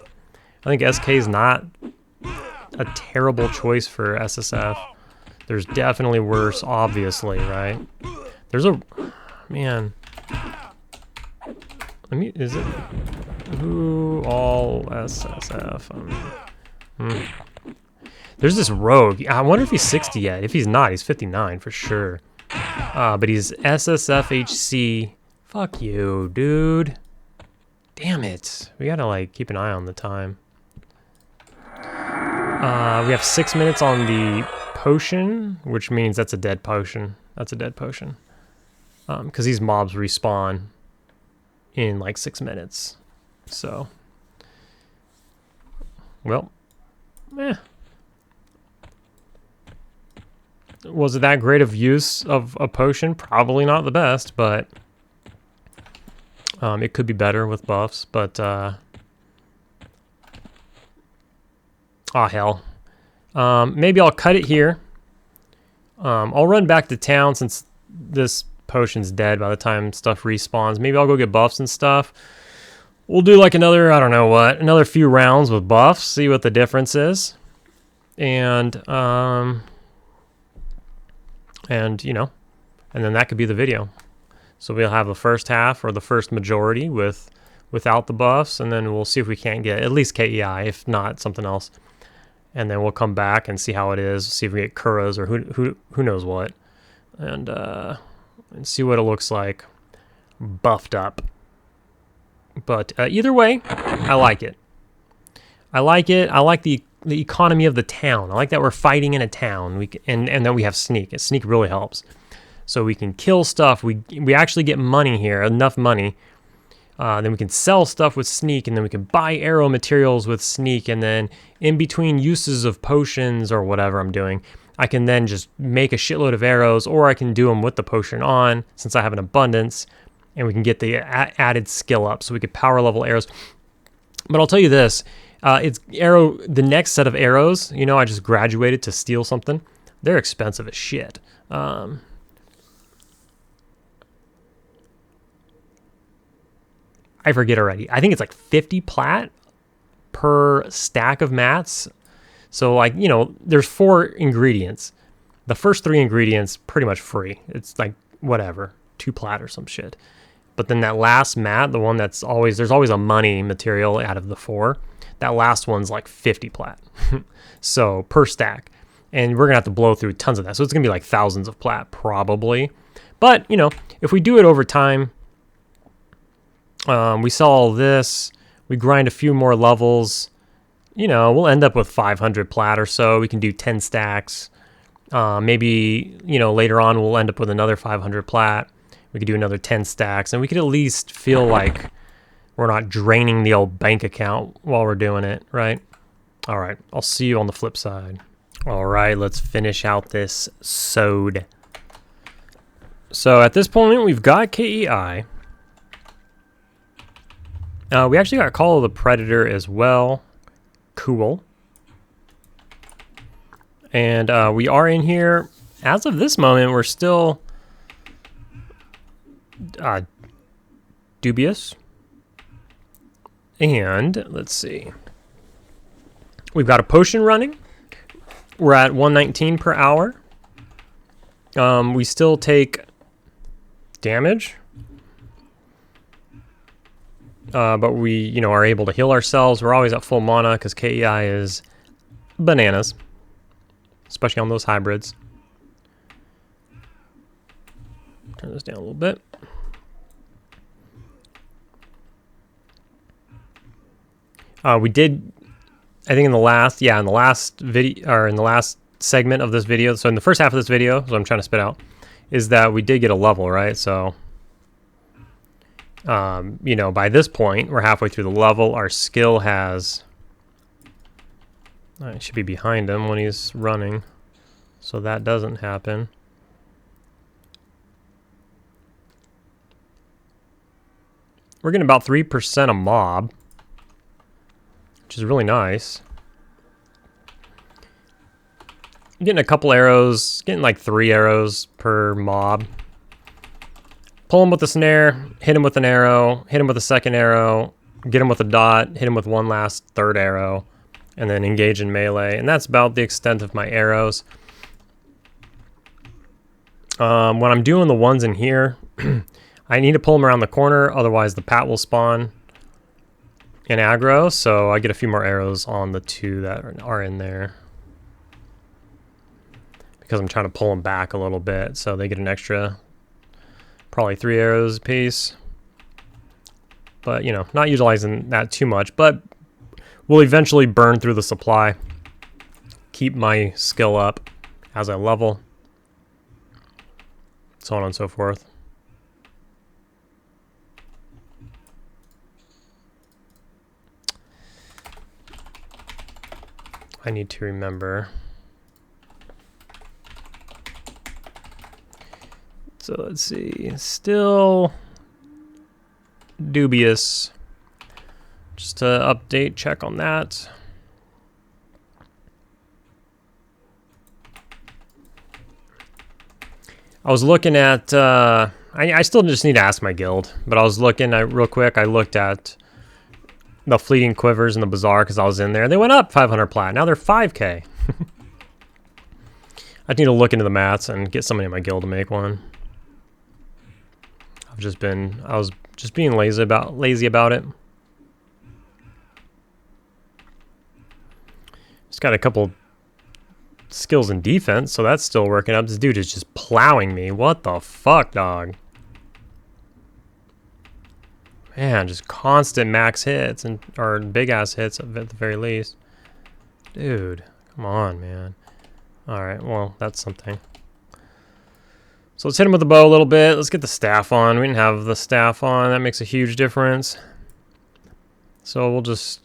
I think SK is not a terrible choice for SSF. There's definitely worse, obviously, right? There's a... Man... is it who all SSF? There's this rogue. I wonder if he's 60 yet. If he's not, he's 59 for sure. But he's SSFHC. Fuck you, dude. Damn it. We gotta like keep an eye on the time. We have 6 minutes on the potion, which means that's a dead potion. That's a dead potion. Because these mobs respawn in like 6 minutes. So, well, was it that great of use of a potion? Probably not the best, but it could be better with buffs. But hell, maybe I'll cut it here. I'll run back to town since this potion's dead by the time stuff respawns. Maybe I'll go get buffs and stuff. We'll do like another, I don't know what, another few rounds with buffs, see what the difference is. And you know, and then that could be the video. So we'll have the first half or the first majority without the buffs, and then we'll see if we can't get at least KEI, if not something else. And then we'll come back and see how it is, see if we get Kuras or who knows what. And see what it looks like buffed up. But either way, I like it. I like it. I like the economy of the town. I like that we're fighting in a town. And then we have sneak. And sneak really helps. So we can kill stuff. We actually get money here, enough money. Then we can sell stuff with sneak, and then we can buy arrow materials with sneak, and then in between uses of potions or whatever I'm doing, I can then just make a shitload of arrows, or I can do them with the potion on, since I have an abundance, and we can get the added skill up, so we could power level arrows. But I'll tell you this, the next set of arrows, you know, I just graduated to steal something. They're expensive as shit. I forget already. I think it's like 50 plat per stack of mats. So like, you know, there's 4 ingredients. The first 3 ingredients pretty much free. It's like whatever, 2 plat or some shit. But then that last mat, the one that's always, there's always a money material out of the 4. That last one's like 50 plat. So per stack. And we're gonna have to blow through tons of that. So it's gonna be like thousands of plat probably. But you know, if we do it over time, we sell all this, we grind a few more levels, you know, we'll end up with 500 plat or so. We can do 10 stacks. Maybe, you know, later on we'll end up with another 500 plat. We could do another 10 stacks, and we could at least feel like we're not draining the old bank account while we're doing it, right? All right, I'll see you on the flip side. All right, let's finish out this sode. So at this point, we've got KEI. We actually got Call of the Predator as well. Cool. And we are in here. As of this moment, we're still dubious. And let's see. We've got a potion running. We're at 119 per hour. We still take damage. But we, you know, are able to heal ourselves. We're always at full mana because KEI is bananas. Especially on those hybrids. Turn this down a little bit. We did, I think in the last video, or in the last segment of this video, so in the first half of this video, so I'm trying to spit out, is that we did get a level, right? So, you know, by this point, we're halfway through the level. Our skill has, I should be behind him when he's running, so that doesn't happen. We're getting about 3% a mob, which is really nice. I'm getting a couple arrows, getting like 3 arrows per mob. Pull him with a snare, hit him with an arrow, hit him with a second arrow, get him with a dot, hit him with one last third arrow, and then engage in melee. And that's about the extent of my arrows. When I'm doing the ones in here, I need to pull them around the corner, otherwise the pat will spawn in aggro, so I get a few more arrows on the 2 that are in there. Because I'm trying to pull them back a little bit, so they get an extra, probably 3 arrows a piece. But, you know, not utilizing that too much, but we'll eventually burn through the supply. Keep my skill up as I level. So on and so forth. I need to remember. So let's see. Still dubious. Just to update, check on that. I was looking at, I still just need to ask my guild, but I was looking at, real quick, I looked at the fleeting quivers in the bazaar because I was in there. They went up 500 plat. Now they're 5k. I need to look into the mats and get somebody in my guild to make one. I was just being lazy about it. Just got a couple skills in defense, so that's still working up. This dude is just plowing me. What the fuck, dog? Man, just constant max hits or big ass hits at the very least. Dude, come on, man. All right, well, that's something. So let's hit him with the bow a little bit. Let's get the staff on. We didn't have the staff on. That makes a huge difference. So we'll just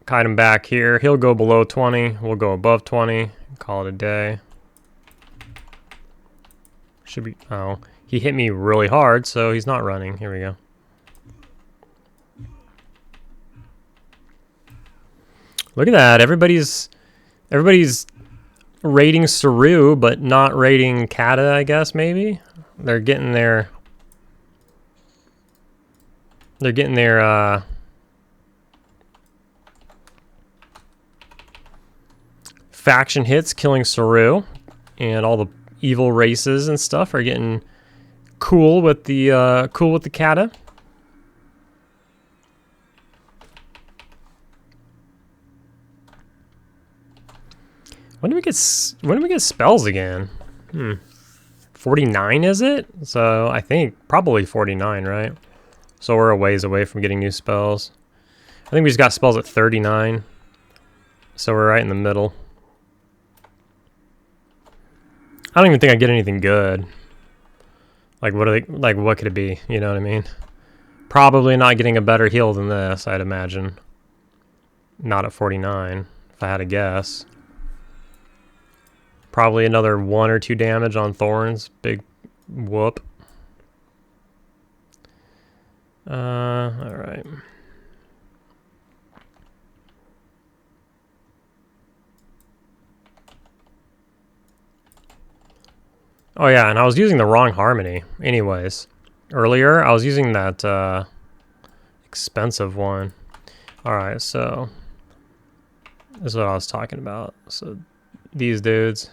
kite him back here. He'll go below 20. We'll go above 20. Call it a day. Should be, oh, he hit me really hard, so he's not running. Here we go. Look at that. Everybody's rating Saru, but not rating Katta, I guess, maybe. They're getting their faction hits killing Saru. and all the evil races and stuff are getting cool with the Katta. When do we get spells again? 49 is it? So I think probably 49, right? So we're a ways away from getting new spells. I think we just got spells at 39. So we're right in the middle. I don't even think I get anything good. Like what could it be? You know what I mean? Probably not getting a better heal than this, I'd imagine. Not at 49, if I had to guess. Probably another 1 or 2 damage on Thorns. Big whoop. Alright. Oh yeah, and I was using the wrong harmony. Anyways, earlier I was using that expensive one. Alright, so this is what I was talking about. So these dudes.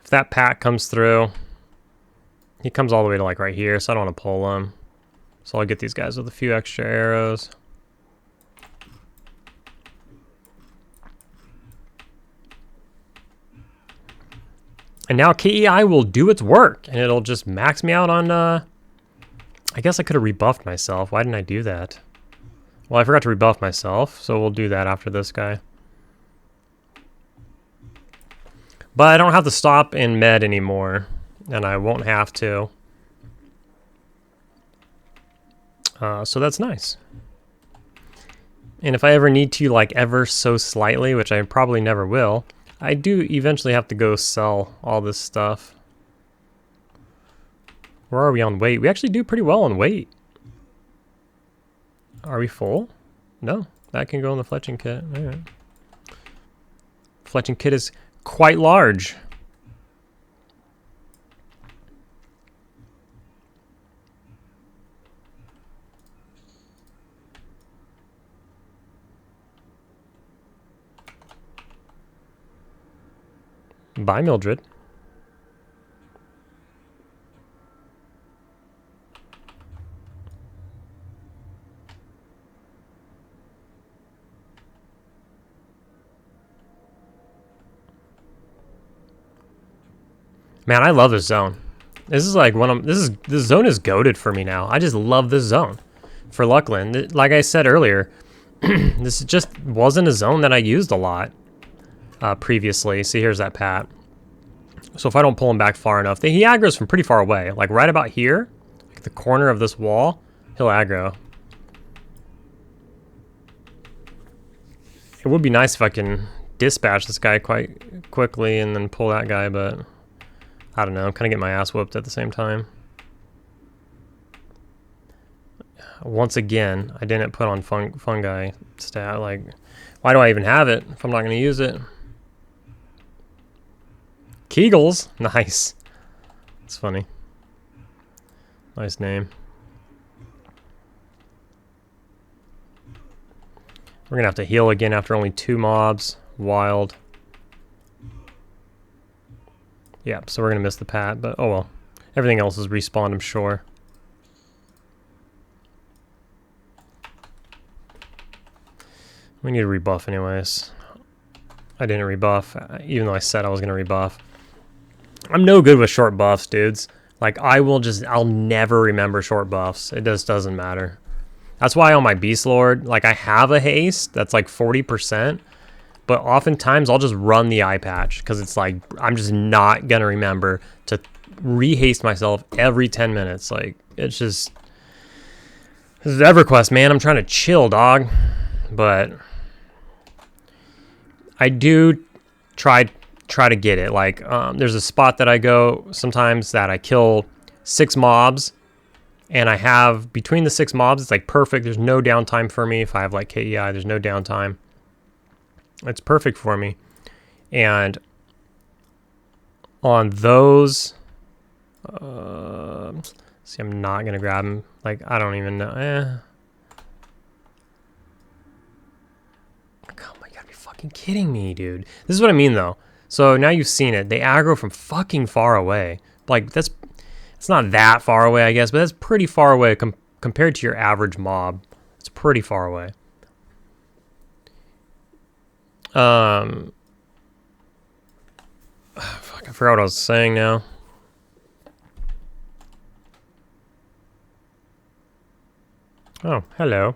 If that pack comes through, he comes all the way to like right here, so I don't want to pull him. So I'll get these guys with a few extra arrows. And now KEI will do its work, and it'll just max me out on, I guess I could have rebuffed myself. Why didn't I do that? Well, I forgot to rebuff myself, so we'll do that after this guy. But I don't have to stop in med anymore, and I won't have to. So that's nice. And if I ever need to, like, ever so slightly, which I probably never will, I do eventually have to go sell all this stuff. Where are we on weight? We actually do pretty well on weight. Are we full? No, that can go in the fletching kit. All right. Fletching kit is quite large. Bye, Mildred. Man, I love this zone. This is like this zone is goated for me now. I just love this zone for Luckland. Like I said earlier, this just wasn't a zone that I used a lot previously. See, here's that Pat. So if I don't pull him back far enough, he aggroes from pretty far away. Like right about here, like the corner of this wall, he'll aggro. It would be nice if I can dispatch this guy quite quickly and then pull that guy, but I don't know. I'm kind of getting my ass whooped at the same time. Once again, I didn't put on fungi stat. Like, why do I even have it if I'm not going to use it? Kegels, nice. It's funny. Nice name. We're gonna have to heal again after only 2 mobs. Wild. Yeah, so we're gonna miss the Pat, but oh well. Everything else is respawned, I'm sure. We need a rebuff anyways. I didn't rebuff, even though I said I was gonna rebuff. I'm no good with short buffs, dudes. Like, I'll never remember short buffs. It just doesn't matter. That's why on my Beast Lord, like, I have a haste that's like 40%, but oftentimes I'll just run the eye patch because it's like, I'm just not gonna remember to rehaste myself every 10 minutes. Like, it's just, this is EverQuest, man. I'm trying to chill, dog. But I do try to get it. Like, there's a spot that I go sometimes that I kill 6 mobs, and I have between the 6 mobs, it's like perfect. There's no downtime for me. If I have like KEI, there's no downtime. It's perfect for me. And on those, see, I'm not gonna grab him. Like, I don't even know. fucking kidding me, dude? This is what I mean, though. So now you've seen it. They aggro from fucking far away. Like, it's not that far away, I guess, but that's pretty far away compared to your average mob. It's pretty far away. Fuck, I forgot what I was saying now. Oh, hello.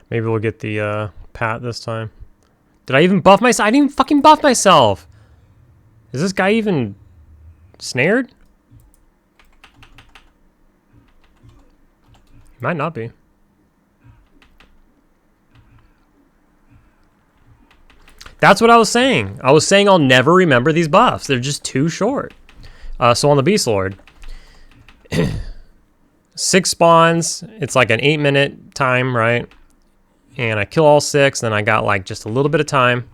Maybe we'll get the pat this time. Did I even buff myself? I didn't even fucking buff myself. Is this guy even snared? He might not be. That's what I was saying. I was saying I'll never remember these buffs. They're just too short. So on the Beast Lord, 6 spawns. It's like an 8-minute time, right? And I kill all 6. Then I got like just a little bit of time.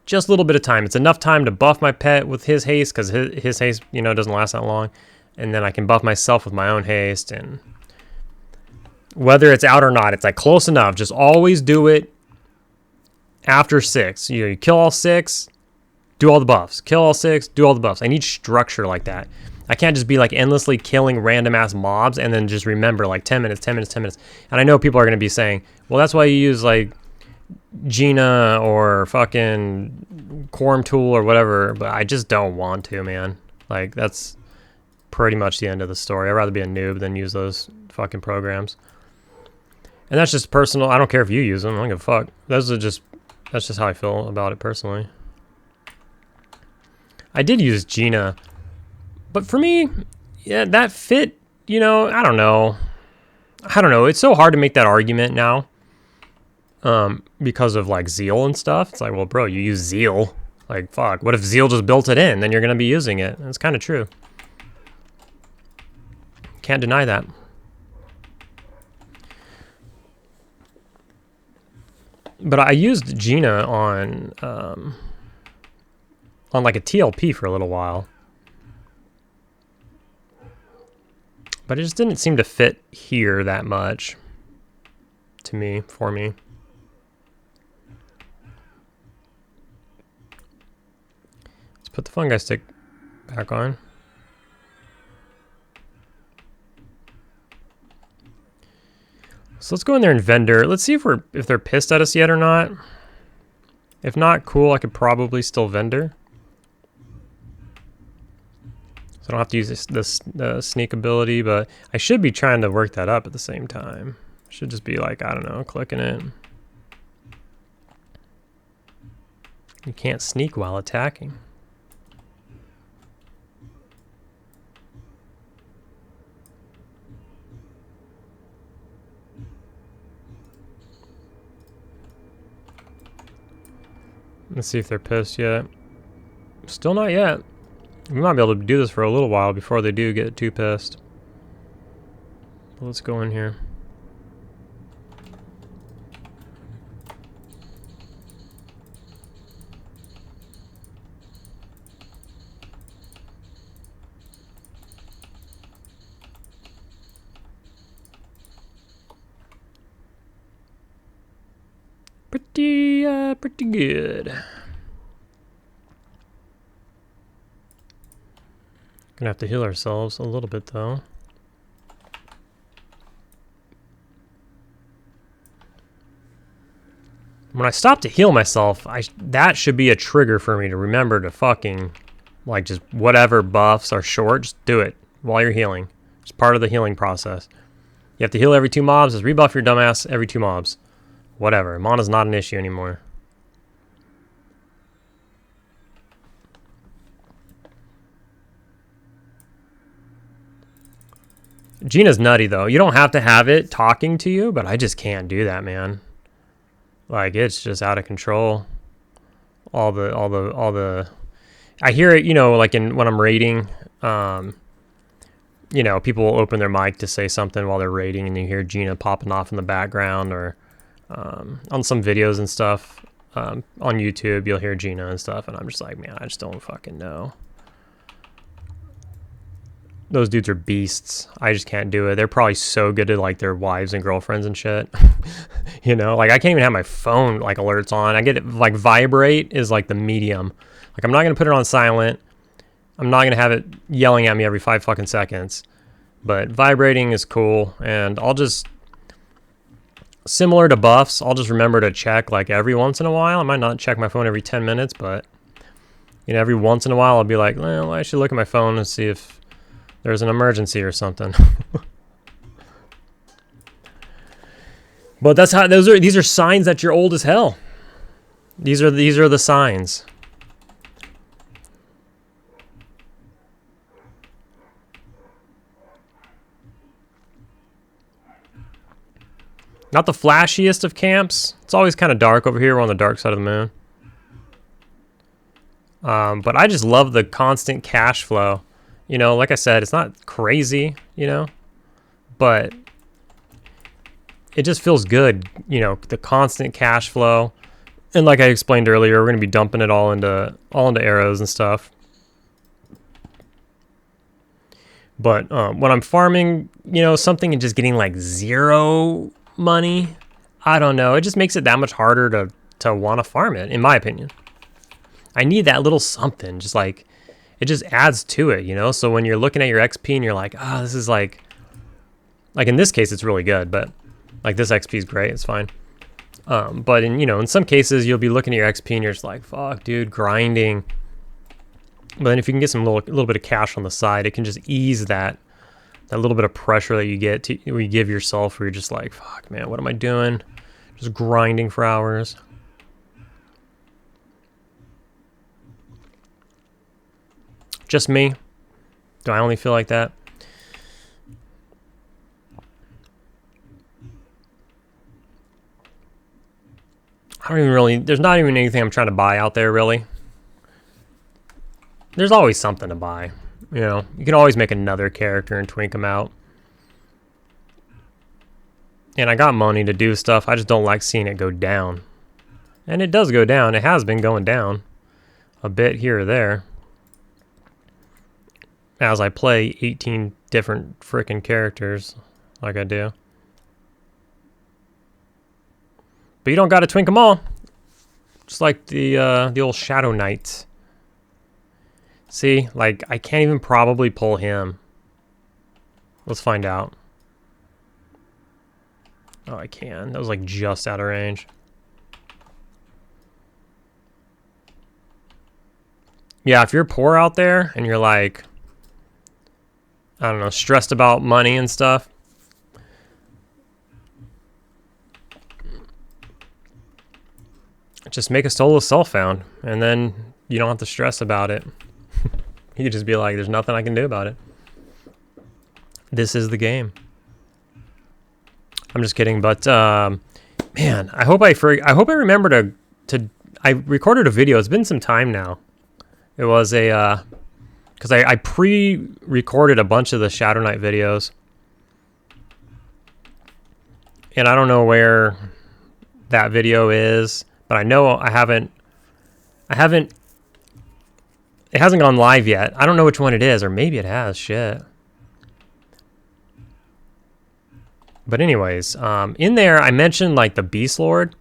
Just a little bit of time. It's enough time to buff my pet with his haste, because his haste, you know, doesn't last that long. And then I can buff myself with my own haste. And whether it's out or not, it's like close enough. Just always do it after 6. You kill all 6, do all the buffs. Kill all 6, do all the buffs. I need structure like that. I can't just be like endlessly killing random ass mobs and then just remember like 10 minutes, 10 minutes, 10 minutes. And I know people are going to be saying, well, that's why you use like Gina or fucking Quarm tool or whatever, but I just don't want to, man. Like, that's pretty much the end of the story. I'd rather be a noob than use those fucking programs. And that's just personal. I don't care if you use them. I don't give a fuck. That's just how I feel about it personally. I did use Gina, but for me, yeah, that fit, you know, I don't know. It's so hard to make that argument now. Because of like Zeal and stuff. It's like, well, bro, you use Zeal. Like, fuck. What if Zeal just built it in? Then you're going to be using it. It's kind of true. Can't deny that. But I used Gina on like a TLP for a little while. But it just didn't seem to fit here that much. For me. Put the fungi stick back on. So let's go in there and vendor. Let's see if they're pissed at us yet or not. If not, cool. I could probably still vendor. So I don't have to use this sneak ability, but I should be trying to work that up at the same time. I should just be like, I don't know, clicking it. You can't sneak while attacking. Let's see if they're pissed yet. Still not yet. We might be able to do this for a little while before they do get too pissed. But let's go in here. Pretty good. Gonna have to heal ourselves a little bit though. When I stop to heal myself, that should be a trigger for me to remember to fucking, like, just whatever buffs are short, just do it while you're healing. It's part of the healing process. You have to heal every 2 mobs, just rebuff your dumbass every 2 mobs. Whatever, mana's not an issue anymore. Gina's nutty though. You don't have to have it talking to you, but I just can't do that, man. Like, it's just out of control. All the I hear it, you know, like when I'm raiding, you know, people will open their mic to say something while they're raiding and you hear Gina popping off in the background, or on some videos and stuff, on YouTube, you'll hear Gina and stuff, and I'm just like, man, I just don't fucking know. those dudes are beasts. I just can't do it. They're probably so good to like their wives and girlfriends and shit. You know, like I can't even have my phone like alerts on. I get it like vibrate is like the medium. Like I'm not gonna put it on silent. I'm not gonna have it yelling at me every 5 fucking seconds. But vibrating is cool, and I'll just, similar to buffs, I'll just remember to check like every once in a while. I might not check my phone every 10 minutes, but you know, every once in a while I'll be like, well, I should look at my phone and see if there's an emergency or something. But that's how these are signs that you're old as hell. These are the signs. Not the flashiest of camps. It's always kind of dark over here. We're on the dark side of the moon. But I just love the constant cash flow. You know, like I said, it's not crazy, you know, but it just feels good, you know, the constant cash flow. And like I explained earlier, we're going to be dumping it all into arrows and stuff. But when I'm farming, you know, something and just getting like 0 money, I don't know, it just makes it that much harder to want to farm it, in my opinion. I need that little something, just like it just adds to it, you know. So when you're looking at your XP and you're like, ah, this is like in this case it's really good, but like this XP is great, it's fine. But in, you know, in some cases you'll be looking at your XP and you're just like, fuck dude, grinding. But then if you can get some little bit of cash on the side, it can just ease that little bit of pressure that you get to, you give yourself, where you're just like, fuck man, what am I doing? Just grinding for hours. Just me? Do I only feel like that? I don't even really, there's not even anything I'm trying to buy out there, really. There's always something to buy. You know, you can always make another character and twink them out. And I got money to do stuff. I just don't like seeing it go down. And it does go down. It has been going down a bit here or there as I play 18 different freaking characters like I do. But you don't got to twink them all. Just like the old Shadow Knight. See, like, I can't even probably pull him. Let's find out. Oh, I can. That was, like, just out of range. Yeah, if you're poor out there and you're, like, I don't know, stressed about money and stuff, just make a solo self-found, and then you don't have to stress about it. You just be like, there's nothing I can do about it. This is the game. I'm just kidding, but man, I hope I remember to I recorded a video. It's been some time now. It was a because I pre-recorded a bunch of the Shadow Knight videos, and I don't know where that video is, but I know I haven't. It hasn't gone live yet. I don't know which one it is, or maybe it has. Shit. But anyways, in there I mentioned like the Beast Lord,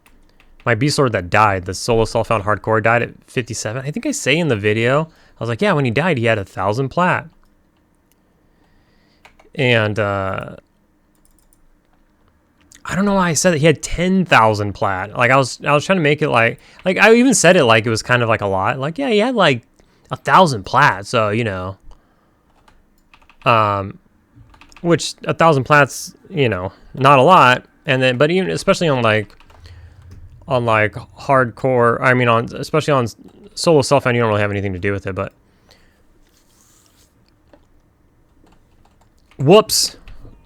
my Beast Lord that died, the solo self-found hardcore, died at 57. I think I say in the video, I was like, yeah, when he died, he had 1,000 plat. And I don't know why I said that he had 10,000 plat. Like I was trying to make it like I even said it like it was kind of like a lot. Like, yeah, he had like 1,000 plat, so you know, which 1,000 plats, you know, not a lot. And then, but even especially on like hardcore, I mean, especially on solo self-found, you don't really have anything to do with it. But whoops,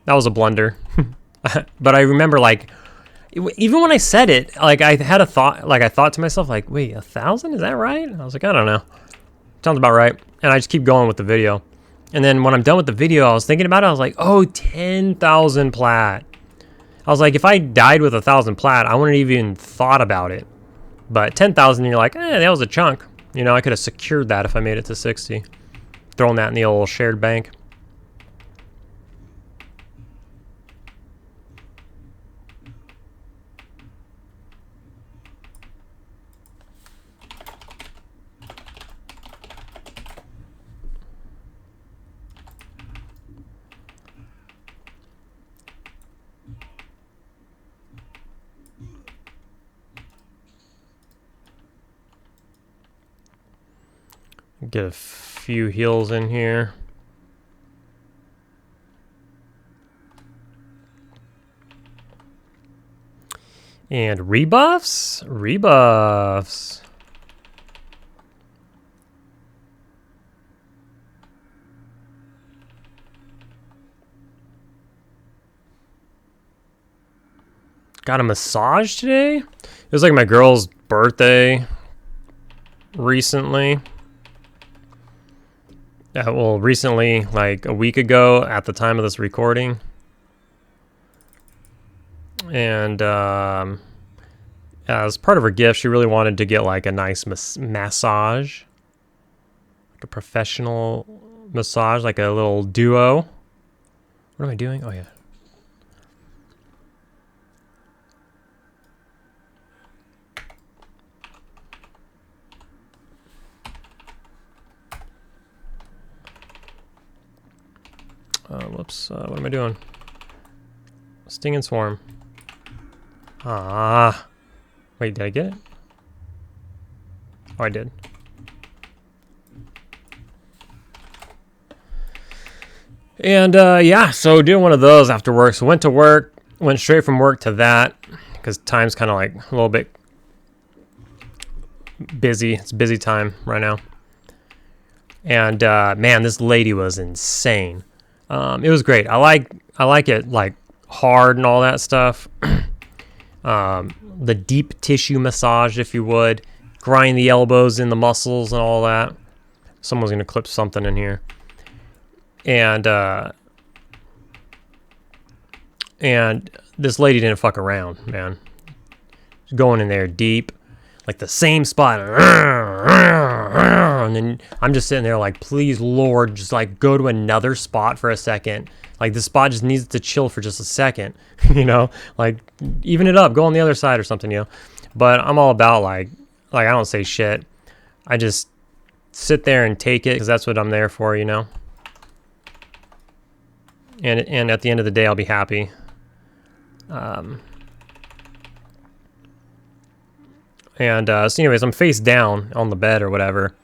that was a blunder. But I remember like even when I said it, like I had a thought, like I thought to myself, like, wait, 1,000? Is that right? I was like, I don't know. Sounds about right. And I just keep going with the video. And then when I'm done with the video, I was thinking about it. I was like, oh, 10,000 plat. I was like, if I died with 1,000 plat, I wouldn't even thought about it. But 10,000, you're like, that was a chunk. You know, I could have secured that if I made it to 60. Throwing that in the old shared bank. Get a few heals in here. And rebuffs? Rebuffs. Got a massage today? It was like my girl's birthday recently. Well, recently, like a week ago at the time of this recording. And as part of her gift, she really wanted to get like a nice massage. Like a professional massage, like a little duo. What am I doing? Oh, yeah. Whoops. What am I doing? Sting and Swarm. Ah. Wait, did I get it? Oh, I did. And yeah, so doing one of those after work. So went to work, went straight from work to that because time's kind of like a little bit busy. It's busy time right now. And man, this lady was insane. It was great. I like it like hard and all that stuff. The deep tissue massage, if you would, grind the elbows in the muscles and all that. Someone's gonna clip something in here. And this lady didn't fuck around, man. She's going in there deep, like the same spot. And then I'm just sitting there like, please, Lord, just like go to another spot for a second. Like this spot just needs to chill for just a second, you know, like even it up, go on the other side or something, you know. But I'm all about like I don't say shit. I just sit there and take it because that's what I'm there for, you know. And at the end of the day, I'll be happy. So anyways, I'm face down on the bed or whatever.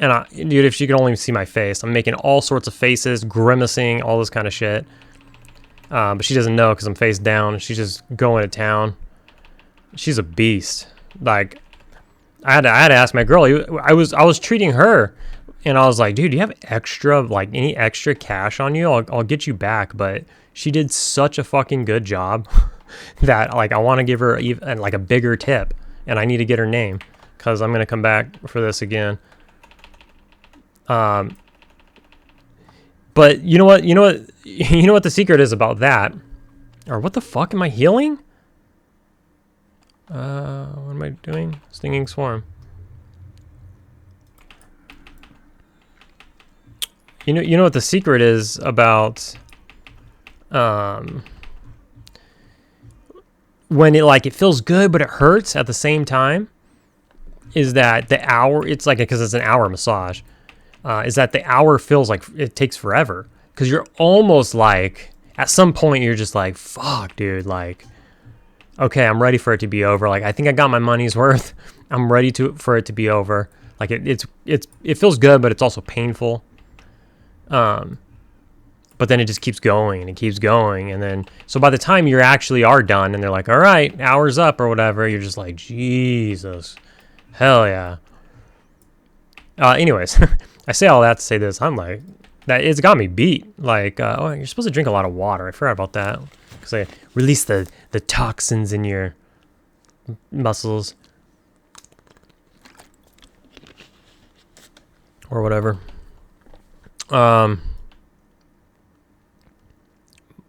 And dude, if she could only see my face, I'm making all sorts of faces, grimacing, all this kind of shit. But she doesn't know because I'm face down. She's just going to town. She's a beast. Like, I had to ask my girl. I was treating her, and I was like, dude, do you have extra, like any extra cash on you? I'll get you back. But she did such a fucking good job that like I want to give her even like a bigger tip, and I need to get her name because I'm gonna come back for this again. But you know what the secret is about that, or what the fuck am I healing? What am I doing? Stinging Swarm. You know what the secret is about, when it feels good but it hurts at the same time, is that the hour, it's like, because it's an hour massage, is that the hour feels like it takes forever. Because you're almost like, at some point, you're just like, fuck, dude, like, okay, I'm ready for it to be over. Like, I think I got my money's worth. I'm ready for it to be over. Like, it feels good, but it's also painful. But then it just keeps going, and it keeps going. And then, so by the time you actually are done, and they're like, all right, hour's up, or whatever, you're just like, Jesus, hell yeah. Anyways, I say all that to say this. I'm like, that it's got me beat. Like, oh, you're supposed to drink a lot of water. I forgot about that. Because I release the toxins in your muscles. Or whatever.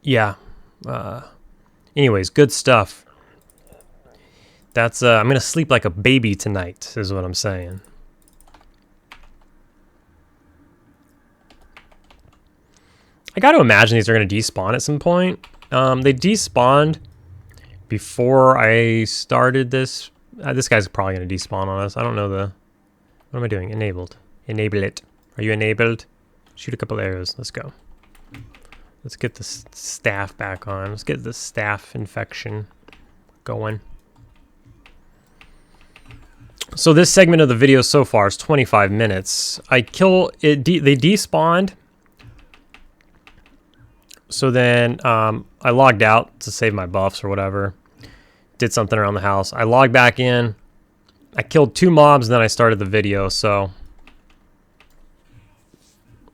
Yeah. Anyways, good stuff. That's, I'm going to sleep like a baby tonight, is what I'm saying. I got to imagine these are going to despawn at some point. They despawned before I started this. This guy's probably going to despawn on us. I don't know what am I doing? Enabled. Enable it. Are you enabled? Shoot a couple arrows. Let's go. Let's get the staff back on. Let's get the staff infection going. So this segment of the video so far is 25 minutes. I kill it. They despawned. So then I logged out to save my buffs or whatever. Did something around the house. I logged back in. I killed 2 mobs, and then I started the video. So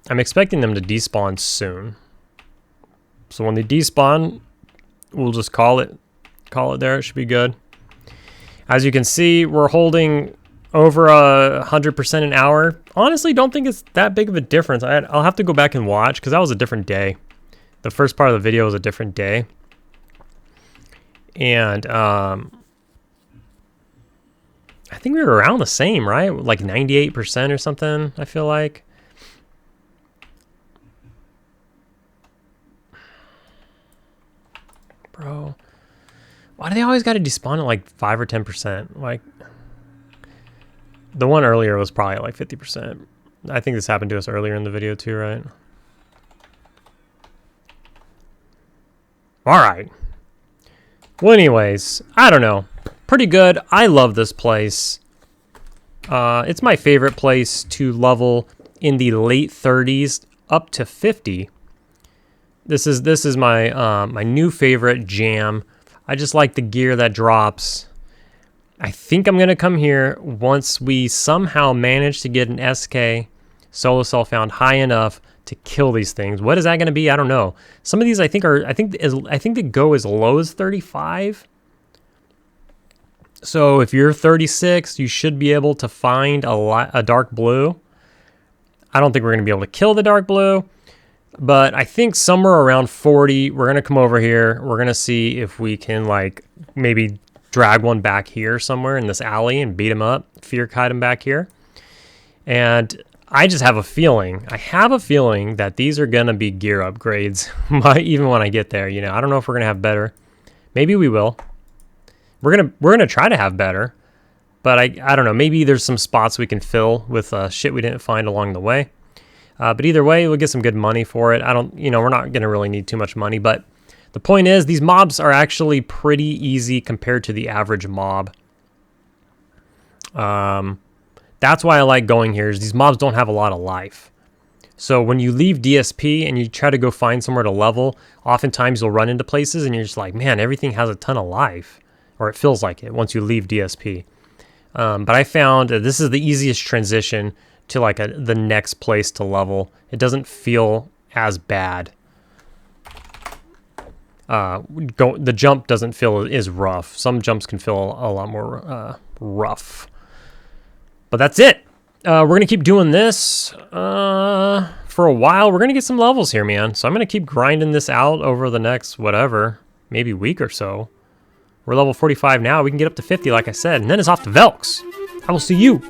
I'm expecting them to despawn soon. So when they despawn, we'll just call it there. It should be good. As you can see, we're holding over 100% an hour. Honestly, don't think it's that big of a difference. I'll have to go back and watch because that was a different day. The first part of the video was a different day. And I think we were around the same, right? Like 98% or something, I feel like. Bro. Why do they always got to despawn at like 5 or 10%? Like, the one earlier was probably at like 50%. I think this happened to us earlier in the video too, right? All right. Well, anyways, I don't know. Pretty good. I love this place. It's my favorite place to level in the late 30s up to 50. This is my my new favorite jam. I just like the gear that drops. I think I'm gonna come here once we somehow manage to get an SK solo cell found high enough to kill these things. What is that going to be? I don't know. Some of these I think they go as low as 35. So if you're 36, you should be able to find a dark blue. I don't think we're going to be able to kill the dark blue, but I think somewhere around 40, we're going to come over here. We're going to see if we can like maybe drag one back here somewhere in this alley and beat him up, fear kite him back here. And I just have a feeling. I have a feeling that these are gonna be gear upgrades, even when I get there. You know, I don't know if we're gonna have better. Maybe we will. We're gonna try to have better, but I don't know. Maybe there's some spots we can fill with shit we didn't find along the way. But either way, we'll get some good money for it. We're not gonna really need too much money. But the point is, these mobs are actually pretty easy compared to the average mob. That's why I like going here, is these mobs don't have a lot of life. So when you leave DSP and you try to go find somewhere to level, oftentimes you'll run into places and you're just like, man, everything has a ton of life. Or it feels like it once you leave DSP. But I found that this is the easiest transition to like the next place to level. It doesn't feel as bad. The jump doesn't feel as rough. Some jumps can feel a lot more rough. But that's it. We're going to keep doing this for a while. We're going to get some levels here, man. So I'm going to keep grinding this out over the next, whatever, maybe week or so. We're level 45 now. We can get up to 50, like I said. And then it's off to Velks. I will see you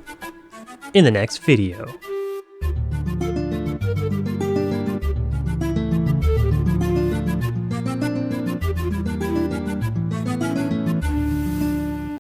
in the next video.